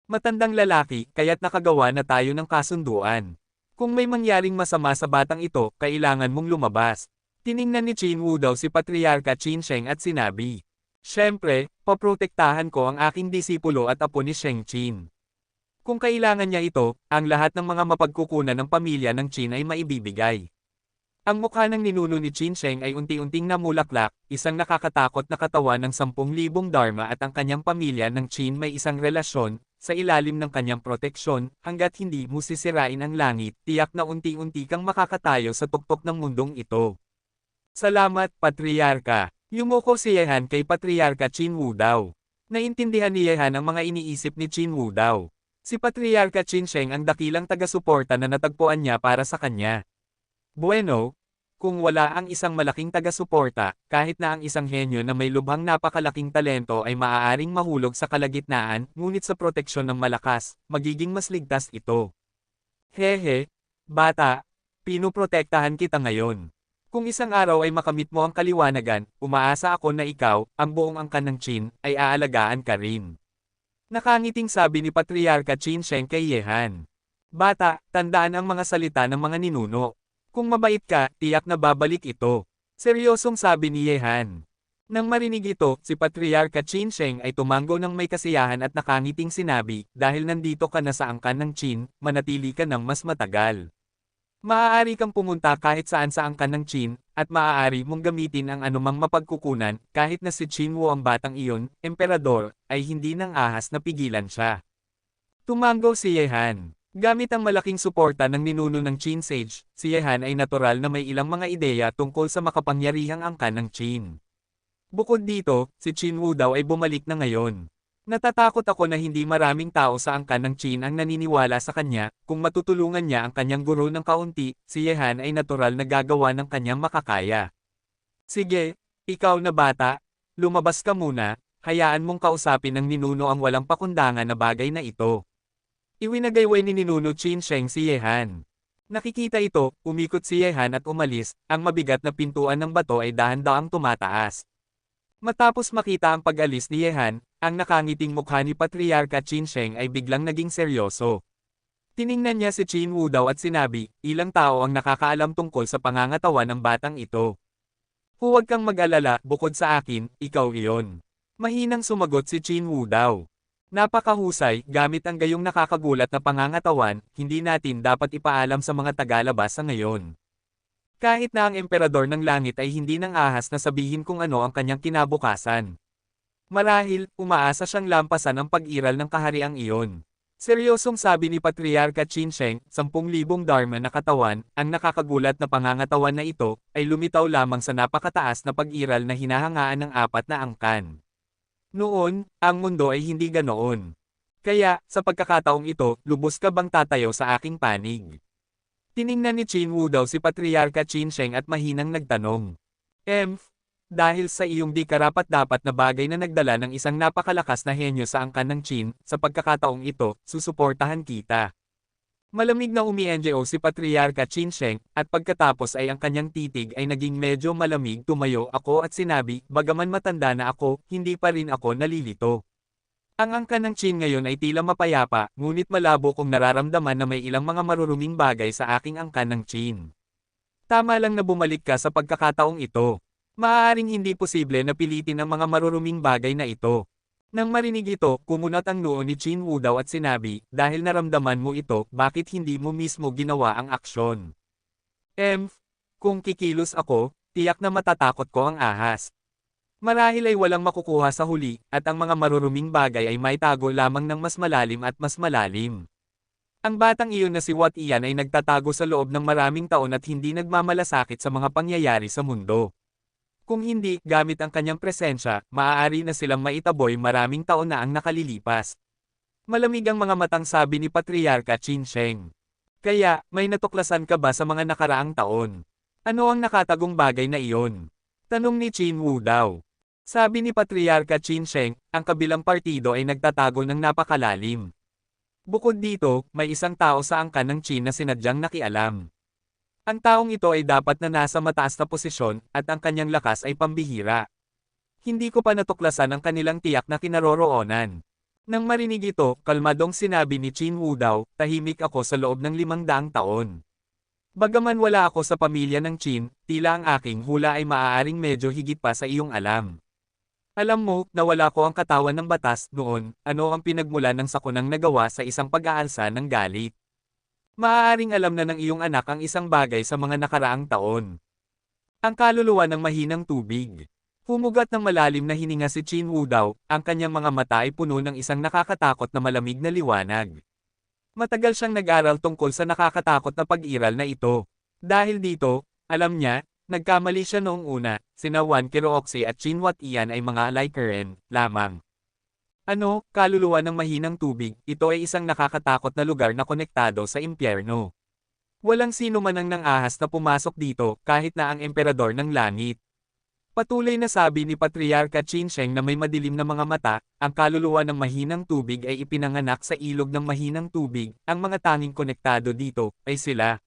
Matandang lalaki, kaya't nakagawa na tayo ng kasunduan. Kung may mangyaring masama sa batang ito, kailangan mong lumabas. Tiningnan ni Qin Wu daw si Patriarka Qin Sheng at sinabi, Siyempre, poprotektahan ko ang aking disipulo at apo ni Sheng Qin. Kung kailangan niya ito, ang lahat ng mga mapagkukunan ng pamilya ng Qin ay maibibigay. Ang mukha ng ninuno ni Qin Sheng ay unti-unting namulaklak, isang nakakatakot na katawan ng 10,000 Dharma at ang kanyang pamilya ng Qin may isang relasyon, sa ilalim ng kanyang proteksyon, hanggat hindi mo sisirain ang langit, tiyak na unti-unti kang makakatayo sa tuktok ng mundong ito. Salamat, Patriarka. Yumuko si Yehan kay Patriarka Qin Wu daw. Naintindihan ni Yehan ang mga iniisip ni Qin Wu daw. Si Patriarka Qin Sheng ang dakilang taga-suporta na natagpuan niya para sa kanya. Bueno, kung wala ang isang malaking taga-suporta, kahit na ang isang henyo na may lubhang napakalaking talento ay maaaring mahulog sa kalagitnaan, ngunit sa proteksyon ng malakas, magiging mas ligtas ito. Hehe, bata, pinoprotektahan kita ngayon. Kung isang araw ay makamit mo ang kaliwanagan, umaasa ako na ikaw, ang buong angkan ng Qin, ay aalagaan ka rin. Nakangiting sabi ni Patriarka Qin Sheng kay Yehan. Bata, tandaan ang mga salita ng mga ninuno. Kung mabait ka, tiyak na babalik ito. Seryosong sabi ni Yehan. Nang marinig ito, si Patriarka Qin Sheng ay tumango ng may kasiyahan at nakangiting sinabi, dahil nandito ka na sa angkan ng Qin, manatili ka ng mas matagal. Maaari kang pumunta kahit saan sa angkan ng Qin, at maaari mong gamitin ang anumang mapagkukunan, kahit na si Qin Wu ang batang iyon, emperador, ay hindi nang ahas na pigilan siya. Tumango si Yehan. Gamit ang malaking suporta ng ninuno ng Qin Sage, si Yehan ay natural na may ilang mga ideya tungkol sa makapangyarihang angkan ng Qin. Bukod dito, si Qin Wu daw ay bumalik na ngayon. Natatakot ako na hindi maraming tao sa angkan ng Qin ang naniniwala sa kanya, kung matutulungan niya ang kanyang guro ng kaunti, si Yehan ay natural na gagawa ng kanyang makakaya. Sige, ikaw na bata, lumabas ka muna, hayaan mong kausapin ng ninuno ang walang pakundangan na bagay na ito. Iwinagayway ni Ninuno Qin Sheng si Yehan. Nakikita ito, umikot si Yehan at umalis, ang mabigat na pintuan ng bato ay dahan-daang tumataas. Matapos makita ang pag-alis ni Yehan, ang nakangiting mukha ni Patriarka Qin Sheng ay biglang naging seryoso. Tiningnan niya si Qin Wu daw at sinabi, ilang tao ang nakakaalam tungkol sa pangangatawan ng batang ito. Huwag kang mag-alala, bukod sa akin, ikaw iyon. Mahinang sumagot si Qin Wu daw. Napakahusay, gamit ang gayong nakakagulat na pangangatawan, hindi natin dapat ipaalam sa mga tagalabas sa ngayon. Kahit na ang emperador ng langit ay hindi nang ahas na sabihin kung ano ang kanyang kinabukasan. Marahil, umaasa siyang lampasan ang pag-iral ng kahariang iyon. Seryosong sabi ni Patriarka Qin Sheng, 10,000 dharma na katawan, ang nakakagulat na pangangatawan na ito, ay lumitaw lamang sa napakataas na pag-iral na hinahangaan ng 4 na angkan. Noon, ang mundo ay hindi ganoon. Kaya, sa pagkakataong ito, lubos ka bang tatayo sa aking panig? Tiningnan ni Qin Wu daw si Patriarka Qin Sheng at mahinang nagtanong. Dahil sa iyong di karapat-dapat na bagay na nagdala ng isang napakalakas na henyo sa angkan ng Qin, sa pagkakataong ito, susuportahan kita. Malamig na umi-NGO si Patriarka Qin Sheng, at pagkatapos ay ang kanyang titig ay naging medyo malamig. Tumayo ako at sinabi, bagaman matanda na ako, hindi pa rin ako nalilito. Ang angkan ng Qin ngayon ay tila mapayapa, ngunit malabo kong nararamdaman na may ilang mga maruruming bagay sa aking angkan ng Qin. Tama lang na bumalik ka sa pagkakataong ito. Maaaring hindi posible na pilitin ang mga maruruming bagay na ito. Nang marinig ito, kumunat ang noo ni Qin Wu daw at sinabi, dahil naramdaman mo ito, bakit hindi mo mismo ginawa ang aksyon? Kung kikilos ako, tiyak na matatakot ko ang ahas. Marahil ay walang makukuha sa huli, at ang mga maruruming bagay ay maitago lamang ng mas malalim at mas malalim. Ang batang iyon na si Wat Ian ay nagtatago sa loob ng maraming taon at hindi nagmamalasakit sa mga pangyayari sa mundo. Kung hindi, gamit ang kanyang presensya, maaari na silang maitaboy maraming taon na ang nakalilipas. Malamig ang mga matang sabi ni Patriarka Qin Sheng. Kaya, may natuklasan ka ba sa mga nakaraang taon? Ano ang nakatagong bagay na iyon? Tanong ni Qin Wu daw. Sabi ni Patriarka Qin Sheng, ang kabilang partido ay nagtatago ng napakalalim. Bukod dito, may isang tao sa angkan ng Qin na sinadyang nakialam. Ang taong ito ay dapat na nasa mataas na posisyon, at ang kanyang lakas ay pambihira. Hindi ko pa natuklasan ang kanilang tiyak na kinaroroonan. Nang marinig ito, kalmadong sinabi ni Qin Wu daw, tahimik ako sa loob ng 500 taon. Bagaman wala ako sa pamilya ng Qin, tila ang aking hula ay maaaring medyo higit pa sa iyong alam. Alam mo, nawala ko ang katawan ng batas noon, ano ang pinagmulan ng sakunang nagawa sa isang pag-aalsa ng galit. Maaaring alam na ng iyong anak ang isang bagay sa mga nakaraang taon. Ang kaluluwa ng mahinang tubig. Humugat ng malalim na hininga si Qin Wu daw, ang kanyang mga mata ay puno ng isang nakakatakot na malamig na liwanag. Matagal siyang nag-aral tungkol sa nakakatakot na pag-iral na ito. Dahil dito, alam niya, nagkamali siya noong una, sina Wan Qiruoxi at Qin Wat Ian ay mga Lycaran lamang. Ano, kaluluwa ng mahinang tubig, ito ay isang nakakatakot na lugar na konektado sa impyerno. Walang sino man ang nang-ahas na pumasok dito, kahit na ang emperador ng langit. Patuloy na sabi ni Patriarka Qin Sheng na may madilim na mga mata, ang kaluluwa ng mahinang tubig ay ipinanganak sa ilog ng mahinang tubig, ang mga tanging konektado dito, ay sila.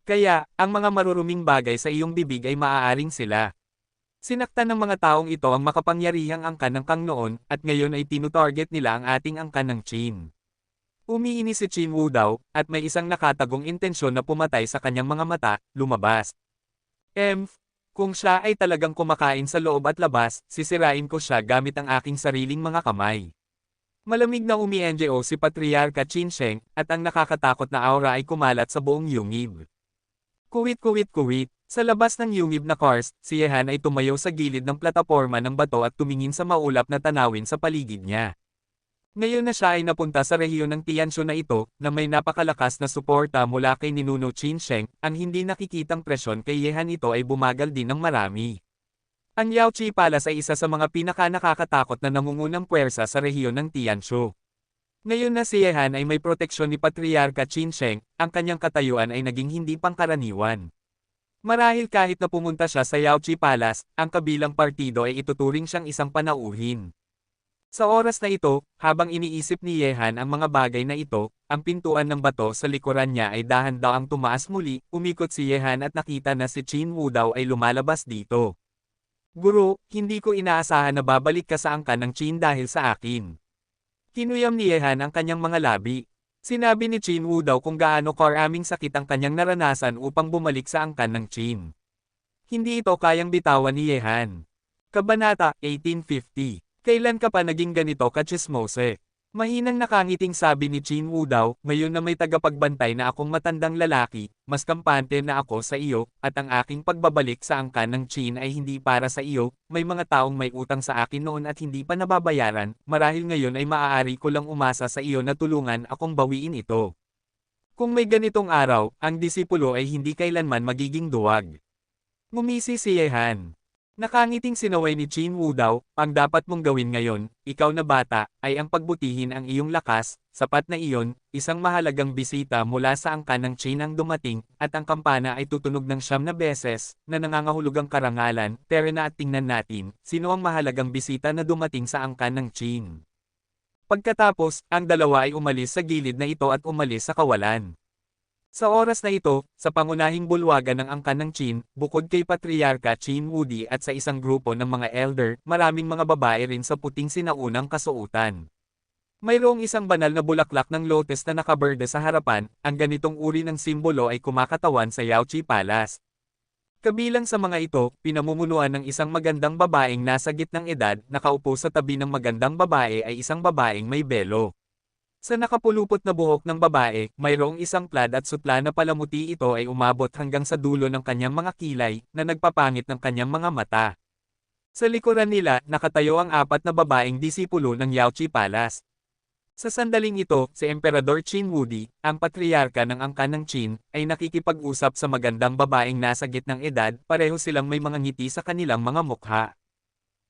Kaya, ang mga maruruming bagay sa iyong bibig ay maaaring sila. Sinaktan ng mga taong ito ang makapangyarihang angkan ng Kang noon, at ngayon ay tinutarget nila ang ating angkan ng Qin. Umiinis si Qin Wu daw, at may isang nakatagong intensyon na pumatay sa kanyang mga mata, lumabas. Kung siya ay talagang kumakain sa loob at labas, sisirain ko siya gamit ang aking sariling mga kamay. Malamig na umi-NGO si Patriarka Qin Sheng, at ang nakakatakot na aura ay kumalat sa buong yungib. Kuwit. Sa labas ng yungib na cars, si Yehan ay tumayo sa gilid ng plataporma ng bato at tumingin sa maulap na tanawin sa paligid niya. Ngayon na siya ay napunta sa rehiyon ng Tianshu na ito, na may napakalakas na suporta mula kay Ninuno Qin Sheng, ang hindi nakikitang presyon kay Yehan ito ay bumagal din ng marami. Ang Yaoqi Palace ay isa sa mga pinaka-nakakatakot na nangungunang puwersa sa rehiyon ng Tianshu. Ngayon na si Yehan ay may proteksyon ni Patriarka Qin Sheng, ang kanyang katayuan ay naging hindi pangkaraniwan. Marahil kahit na pumunta siya sa Yaoqi Palace, ang kabilang partido ay ituturing siyang isang panauhin. Sa oras na ito, habang iniisip ni Yehan ang mga bagay na ito, ang pintuan ng bato sa likuran niya ay dahan-dahang tumaas muli, umikot si Yehan at nakita na si Qin Wu daw ay lumalabas dito. Guro, hindi ko inaasahan na babalik ka sa angkan ng Qin dahil sa akin. Kinuyam ni Yehan ang kanyang mga labi. Sinabi ni Qin Wu daw kung gaano karaming sakit ang kanyang naranasan upang bumalik sa angkan ng Qin. Hindi ito kayang bitawan ni Yehan. Kabanata 1850. Kailan ka pa naging ganito ka-chismose? Mahinang nakangiting sabi ni Qin Wu daw, ngayon na may tagapagbantay na akong matandang lalaki, mas kampante na ako sa iyo, at ang aking pagbabalik sa angkan ng Qin ay hindi para sa iyo, may mga taong may utang sa akin noon at hindi pa nababayaran, marahil ngayon ay maaari ko lang umasa sa iyo na tulungan akong bawiin ito. Kung may ganitong araw, ang disipulo ay hindi kailanman magiging duwag. Ngumisi si Yehan. Nakangiting sinaway ni Qin Wu daw, ang dapat mong gawin ngayon, ikaw na bata, ay ang pagbutihin ang iyong lakas, sapat na iyon, isang mahalagang bisita mula sa angkan ng Qin ang dumating, at ang kampana ay tutunog ng 9 na beses, na nangangahulugang karangalan, tara na at tingnan natin, sino ang mahalagang bisita na dumating sa angkan ng Qin. Pagkatapos, ang dalawa ay umalis sa gilid na ito at umalis sa kawalan. Sa oras na ito, sa pangunahing bulwagan ng angkan ng Qin, bukod kay Patriarka Qin Wudi at sa isang grupo ng mga elder, maraming mga babae rin sa puting sinaunang kasuotan. Mayroong isang banal na bulaklak ng lotus na nakaberde sa harapan, ang ganitong uri ng simbolo ay kumakatawan sa Yaoqi Palace. Kabilang sa mga ito, pinamumunuan ng isang magandang babaeng nasa gitnang edad, nakaupo sa tabi ng magandang babae ay isang babaeng may belo. Sa nakapulupot na buhok ng babae, mayroong isang plaid at sutla na palamuti ito ay umabot hanggang sa dulo ng kanyang mga kilay, na nagpapangit ng kanyang mga mata. Sa likuran nila, nakatayo ang 4 na babaeng disipulo ng Yaoqi Palace. Sa sandaling ito, si Emperador Qin Wudi, ang patriarka ng angkan ng Qin, ay nakikipag-usap sa magandang babaeng nasa gitnang edad, pareho silang may mga ngiti sa kanilang mga mukha.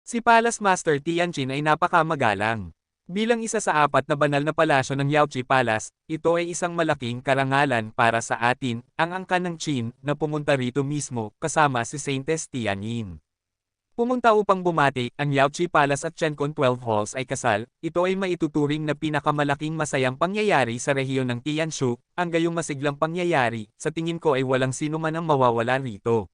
Si Palace Master Tianqin ay napakamagalang. Bilang isa sa 4 na banal na palasyo ng Yaoqi Palace, ito ay isang malaking karangalan para sa atin, ang angkan ng Qin, na pumunta rito mismo, kasama si Saintess Tianyin. Pumunta upang bumati, ang Yaoqi Palace at Chencon 12 Halls ay kasal, ito ay maituturing na pinakamalaking masayang pangyayari sa rehiyon ng Tianshu, ang gayong masiglang pangyayari, sa tingin ko ay walang sino man ang mawawala rito.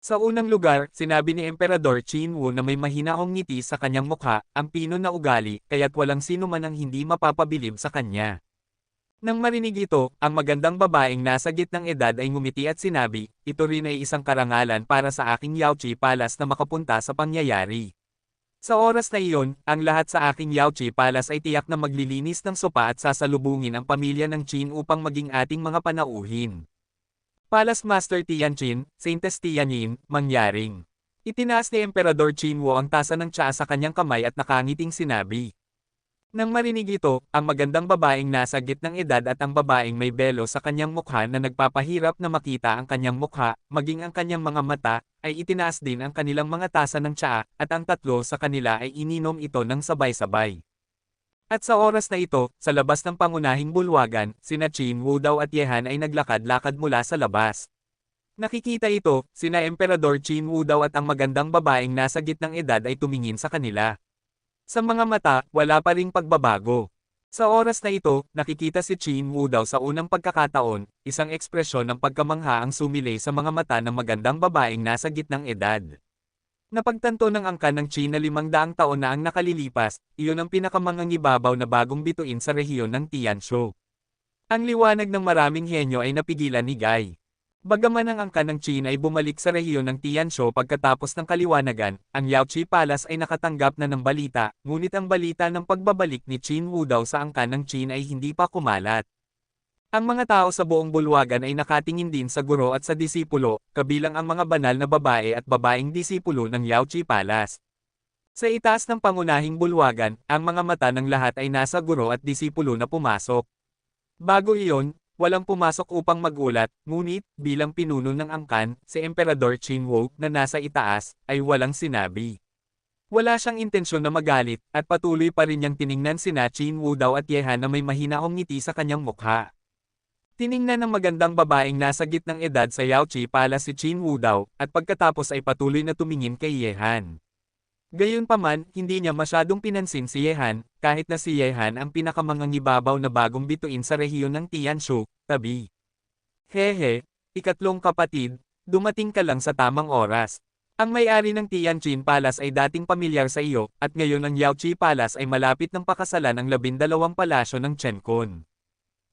Sa unang lugar, sinabi ni Emperador Qin Wu na may mahinahong ngiti sa kanyang mukha, ang pino na ugali, kaya't walang sino man ang hindi mapapabilib sa kanya. Nang marinig ito, ang magandang babaeng nasa gitnang edad ay ngumiti at sinabi, ito rin ay isang karangalan para sa aking Yaoqi Palace na makapunta sa pangyayari. Sa oras na iyon, ang lahat sa aking Yaoqi Palace ay tiyak na maglilinis ng sopa at sasalubungin ang pamilya ng Qin upang maging ating mga panauhin. Palace Master Tianqin, Saintess Tianyin, mangyaring. Itinaas ni Emperador Qin Wu ang tasa ng tsaa sa kanyang kamay at nakangiting sinabi. Nang marinig ito, ang magandang babaeng nasa gitnang edad at ang babaeng may belo sa kanyang mukha na nagpapahirap na makita ang kanyang mukha, maging ang kanyang mga mata, ay itinaas din ang kanilang mga tasa ng tsaa, at ang 3 sa kanila ay ininom ito ng sabay-sabay. At sa oras na ito, sa labas ng pangunahing bulwagan, sina Qin Wu daw at Yehan ay naglakad-lakad mula sa labas. Nakikita ito, sina Emperador Qin Wu daw at ang magandang babaeng nasa gitnang edad ay tumingin sa kanila. Sa mga mata, wala pa ring pagbabago. Sa oras na ito, nakikita si Qin Wu daw sa unang pagkakataon, isang ekspresyon ng pagkamangha ang sumilay sa mga mata ng magandang babaeng nasa gitnang edad. Napagtanto ng angkan ng Qin na 500 taon na ang nakalilipas, iyon ang pinakamangangibabaw na bagong bituin sa rehiyon ng Tianshu. Ang liwanag ng maraming henyo ay napigilan ni Gai. Bagaman ang angkan ng Qin ay bumalik sa rehiyon ng Tianshu pagkatapos ng kaliwanagan, ang Yaoqi Palace ay nakatanggap na ng balita, ngunit ang balita ng pagbabalik ni Qin Wu daw sa angkan ng Qin ay hindi pa kumalat. Ang mga tao sa buong bulwagan ay nakatingin din sa guro at sa disipulo, kabilang ang mga banal na babae at babaeng disipulo ng Yaoqi Palace. Sa itaas ng pangunahing bulwagan, ang mga mata ng lahat ay nasa guro at disipulo na pumasok. Bago iyon, walang pumasok upang magulat, ngunit, bilang pinuno ng angkan, si Emperador Qin Wu, na nasa itaas, ay walang sinabi. Wala siyang intensyon na magalit, at patuloy pa rin niyang tiningnan sina Qin Wu daw at Yehan na may mahinahong ngiti sa kanyang mukha. Tiningnan ng magandang babaeng nasa gitnang edad sa Yaoqi Palace si Qin Wu daw, at pagkatapos ay patuloy na tumingin kay Yehan. Gayunpaman, hindi niya masyadong pinansin si Yehan, kahit na si Yehan ang pinakamangangibabaw na bagong bituin sa rehiyon ng Tianshu, tabi. Hehe, ikatlong kapatid, dumating ka lang sa tamang oras. Ang may-ari ng Tianqin Palace ay dating pamilyar sa iyo, at ngayon ang Yaoqi Palace ay malapit ng pakasalan ang 12 palasyo ng Chencon.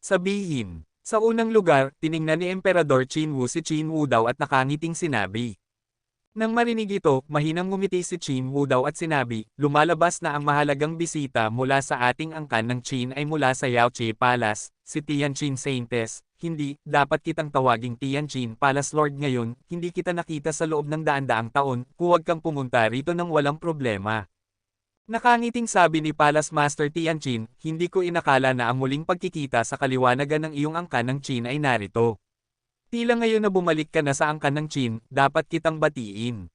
Sabihin. Sa unang lugar, tiningnan ni Emperador Qinwu si Qinwu daw at nakangiting sinabi. Nang marinig ito, mahinang ngumiti si Qinwu daw at sinabi, lumalabas na ang mahalagang bisita mula sa ating angkan ng Qin ay mula sa Yaoqi Palace, si Tianqin Saintes. Hindi, dapat kitang tawaging Tianqin Palace Lord ngayon, hindi kita nakita sa loob ng daan-daang taon, huwag kang pumunta rito nang walang problema. Nakangiting sabi ni Palace Master Tianqin, hindi ko inakala na ang muling pagkikita sa kaliwanagan ng iyong angkan ng Qin ay narito. Tila ngayon na bumalik ka na sa angkan ng Qin, dapat kitang batiin.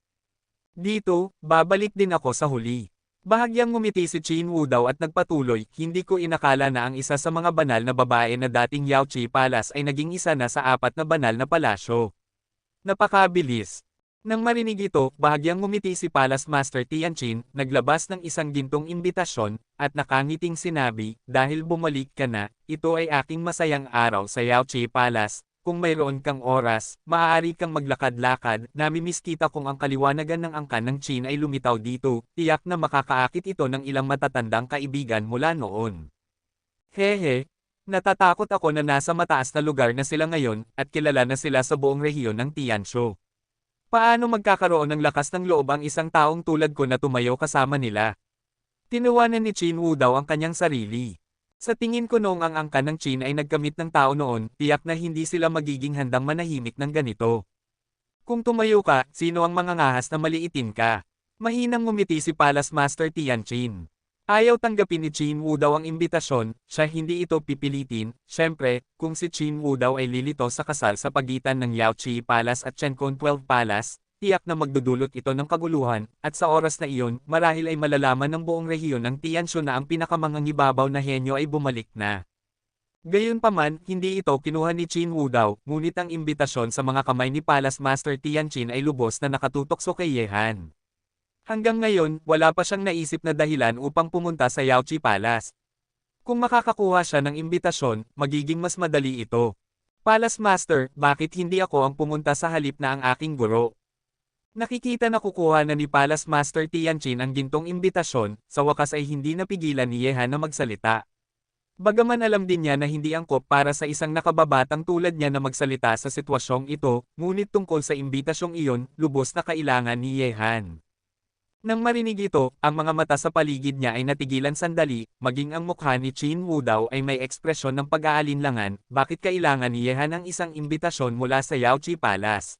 Dito, babalik din ako sa huli. Bahagyang ngumiti si Qinwu daw at nagpatuloy, hindi ko inakala na ang isa sa mga banal na babae na dating Yaoqi Palace ay naging isa na sa 4 na banal na palasyo. Napakabilis. Nang marinig ito, bahagyang ngumiti si Palace Master Tianqin, naglabas ng isang gintong imbitasyon, at nakangiting sinabi, dahil bumalik ka na, ito ay aking masayang araw sa Yaoqi Palace. Kung mayroon kang oras, maaari kang maglakad-lakad, namimiss kita kung ang kaliwanagan ng angkan ng Qin ay lumitaw dito, tiyak na makakaakit ito ng ilang matatandang kaibigan mula noon. Hehe, natatakot ako na nasa mataas na lugar na sila ngayon, at kilala na sila sa buong rehiyon ng Tianshu. Paano magkakaroon ng lakas ng loob ang isang taong tulad ko na tumayo kasama nila? Tinuwanan ni Qinwu daw ang kanyang sarili. Sa tingin ko noong ang angkan ng Qin ay nagkamit ng tao noon, tiyak na hindi sila magiging handang manahimik ng ganito. Kung tumayo ka, sino ang mangangahas na maliitin ka? Mahinang ngumiti si Palace Master Tianqin. Ayaw tanggapin ni Qinwu daw ang imbitasyon, siya hindi ito pipilitin. Siyempre, kung si Qinwu daw ay lilito sa kasal sa pagitan ng Yaoqi Palace at Chencon 12 Palace, tiyak na magdudulot ito ng kaguluhan, at sa oras na iyon, marahil ay malalaman ng buong rehiyon ng Tianshu na ang pinakamangangibabaw na henyo ay bumalik na. Gayunpaman, hindi ito kinuha ni Qinwu daw, ngunit ang imbitasyon sa mga kamay ni Palace Master Tianqin ay lubos na nakatutok sa kay Yehan. Hanggang ngayon, wala pa siyang naisip na dahilan upang pumunta sa Yaoqi Palace. Kung makakakuha siya ng imbitasyon, magiging mas madali ito. Palace Master, bakit hindi ako ang pumunta sa halip na ang aking guro? Nakikita na kukuha na ni Palace Master Tianqin ang gintong imbitasyon, sa wakas ay hindi napigilan ni Yehan na magsalita. Bagaman alam din niya na hindi angkop para sa isang nakababatang tulad niya na magsalita sa sitwasyong ito, ngunit tungkol sa imbitasyong iyon, lubos na kailangan ni Yehan. Nang marinig ito, ang mga mata sa paligid niya ay natigilan sandali, maging ang mukha ni Qinwu daw ay may ekspresyon ng pag-aalinlangan, bakit kailangan ni Yehan ang isang imbitasyon mula sa Yaoqi Palace?